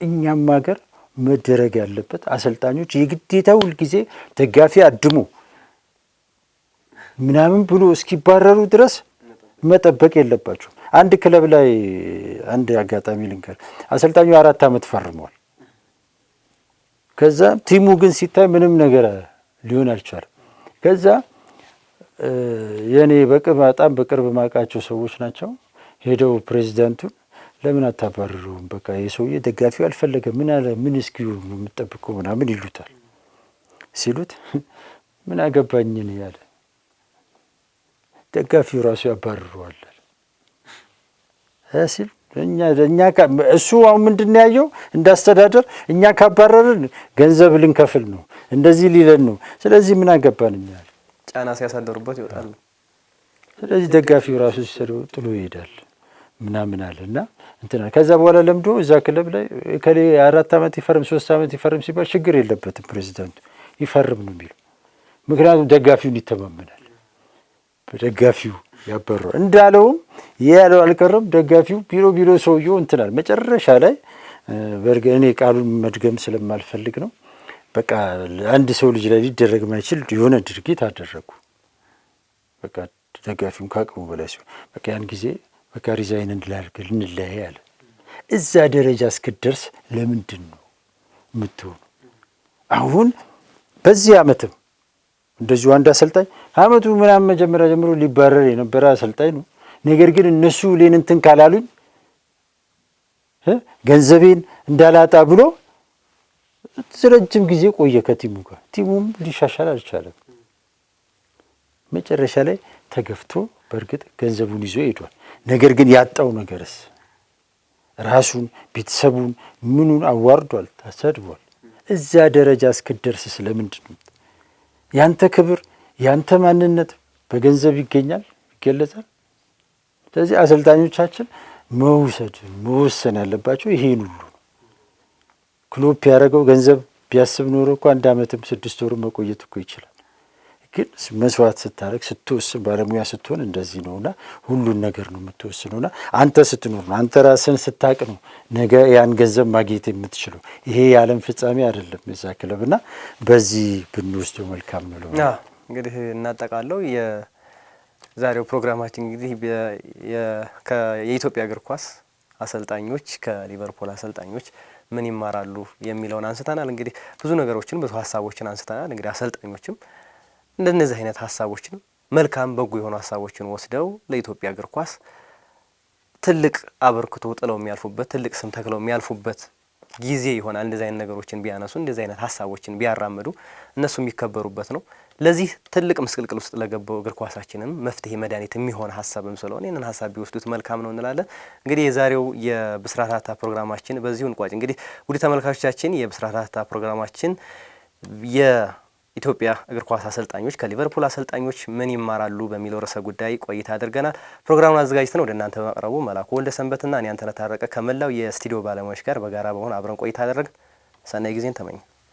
እኛም ሀገር መደረግ ያለበት አሰልጣኞች የግዴታ ሁልጊዜ ደጋፊ አድሙ ምናምን ብሎ እስኪባረሩ ድረስ መጠበቅ የለባቸው። አንድ ክለብ ላይ አንድ አጋጣሚ ልንገር፣ አሰልጣኙ 4 ዓመት ፈርሟል። ከዛ ቲሙ ግን ሲታይ ምንም ነገር ሊሆን አልቻለም። ከዛ የኔ በጣም በቅርብ ማውቃቸው ሰዎች ናቸው ሄደው ፕሬዚዳንቱን ለምን አታባርሩም? በቃ የሰውዬ ደጋፊው አልፈለገ ምን አለ ምን እስኪው የምትጠብቀው ምናምን ይሉታል። ሲሉት ምን አገባኝን ያለ ደጋፊው ራሱ ያባርረዋል ሲል እኛ እሱ አሁን ምንድነው ያየው እንዳስተዳደር እኛ ካባረርን ገንዘብ ልንከፍል ነው እንደዚህ ሊለን ነው ስለዚህ ምን አገባን ያለ ጫና ሲያሳደሩበት ይወጣል። ስለዚህ ደጋፊው ራሱ ሲሰደው ጥሎ ይሄዳል ምናምን አለና እንትና ከዛ በኋላ ለምዶ እዛ ክለብ ላይ ከሌ 4 አመት ይፈርም 3 አመት ይፈርም ሲባል ችግር የለበትም ፕሬዝዳንቱ ይፈርም ነው የሚለው። ምክንያቱም ደጋፊውን ይተማመናል በደጋፊው ያበረው እንዳለውም ያለው አልቀረም ደጋፊው ቢሮ ሰውየው እንትናል መጨረሻ ላይ እኔ ቃሉን መድገም ስለማልፈልግ ነው በቃ አንድ ሰው ልጅ ላይ ሊደረግ ማይችል የሆነ ድርጊት አደረጉ። በቃ ደጋፊውን ካቅሙ በላይ ሲሆን በቃ ያን ጊዜ በቃ ሪዛይን እንድላርግ ልንለያይ አለ። እዛ ደረጃ እስክደርስ ለምንድን ነው የምትሆነው? አሁን በዚህ አመትም እንደዚሁ አንድ አሰልጣኝ አመቱ ምናምን መጀመሪያ ጀምሮ ሊባረር የነበረ አሰልጣኝ ነው። ነገር ግን እነሱ ሌን እንትን ካላሉኝ ገንዘቤን እንዳላጣ ብሎ ረጅም ጊዜ ቆየ ከቲሙ ጋር። ቲሙም ሊሻሻል አልቻለም። መጨረሻ ላይ ተገፍቶ በእርግጥ ገንዘቡን ይዞ ሄዷል። ነገር ግን ያጣው ነገርስ ራሱን ቤተሰቡን ምኑን አዋርዷል፣ ተሰድቧል። እዛ ደረጃ እስክደርስ ስለምንድን ነው ያንተ ክብር ያንተ ማንነት በገንዘብ ይገኛል ይገለጻል? ስለዚህ አሰልጣኞቻችን መወሰን ያለባቸው ይሄን ሁሉ ክሎፕ ያደረገው ገንዘብ ቢያስብ ኖሮ እኮ 1 አመትም 6 ወርም መቆየት እኮ ይችላል። ግን መስዋዕት ስታረግ ስትወስን ባለሙያ ስትሆን እንደዚህ ነውና ሁሉን ነገር ነው የምትወስነውና አንተ ስትኖር ነው አንተ ራስን ስታቅ ነው ነገ ያን ገንዘብ ማግኘት የምትችለው። ይሄ የዓለም ፍጻሜ አይደለም የዛ ክለብና በዚህ ብንወስደው መልካም ነው። እንግዲህ እናጠቃለው የዛሬው ፕሮግራማችን እንግዲህ የኢትዮጵያ እግር ኳስ አሰልጣኞች ከሊቨርፑል አሰልጣኞች ምን ይማራሉ የሚለውን አንስተናል። እንግዲህ ብዙ ነገሮችን ብዙ ሀሳቦችን አንስተናል። እንግዲህ አሰልጣኞችም እንደነዚህ አይነት ሀሳቦችን መልካም በጎ የሆኑ ሀሳቦችን ወስደው ለኢትዮጵያ እግር ኳስ ትልቅ አበርክቶ ጥለው የሚያልፉበት ትልቅ ስም ተክለው የሚያልፉበት ጊዜ ይሆናል። እንደዚህ አይነት ነገሮችን ቢያነሱ እንደዚህ አይነት ሀሳቦችን ቢያራምዱ እነሱ የሚከበሩበት ነው። ለዚህ ትልቅ ምስቅልቅል ውስጥ ለገባው እግር ኳሳችንም መፍትሄ መድኃኒት የሚሆን ሀሳብም ስለሆነ ይህንን ሀሳብ ቢወስዱት መልካም ነው እንላለን። እንግዲህ የዛሬው የብስራት ሀተታ ፕሮግራማችን በዚሁ እንቋጭ። እንግዲህ ውድ ተመልካቾቻችን የብስራት ሀተታ ፕሮግራማችን የኢትዮጵያ እግር ኳስ አሰልጣኞች ከሊቨርፑል አሰልጣኞች ምን ይማራሉ በሚለው ርዕሰ ጉዳይ ቆይታ አድርገናል። ፕሮግራሙን አዘጋጅተን ወደ እናንተ በማቅረቡ መላኩ ወልደ ሰንበትና እኔ አንተነህ ታረቀ ከመላው የስቱዲዮ ባለሙያዎች ጋር በጋራ በመሆን አብረን ቆይታ አደረግን። ሰናይ ጊዜን ተመኘ።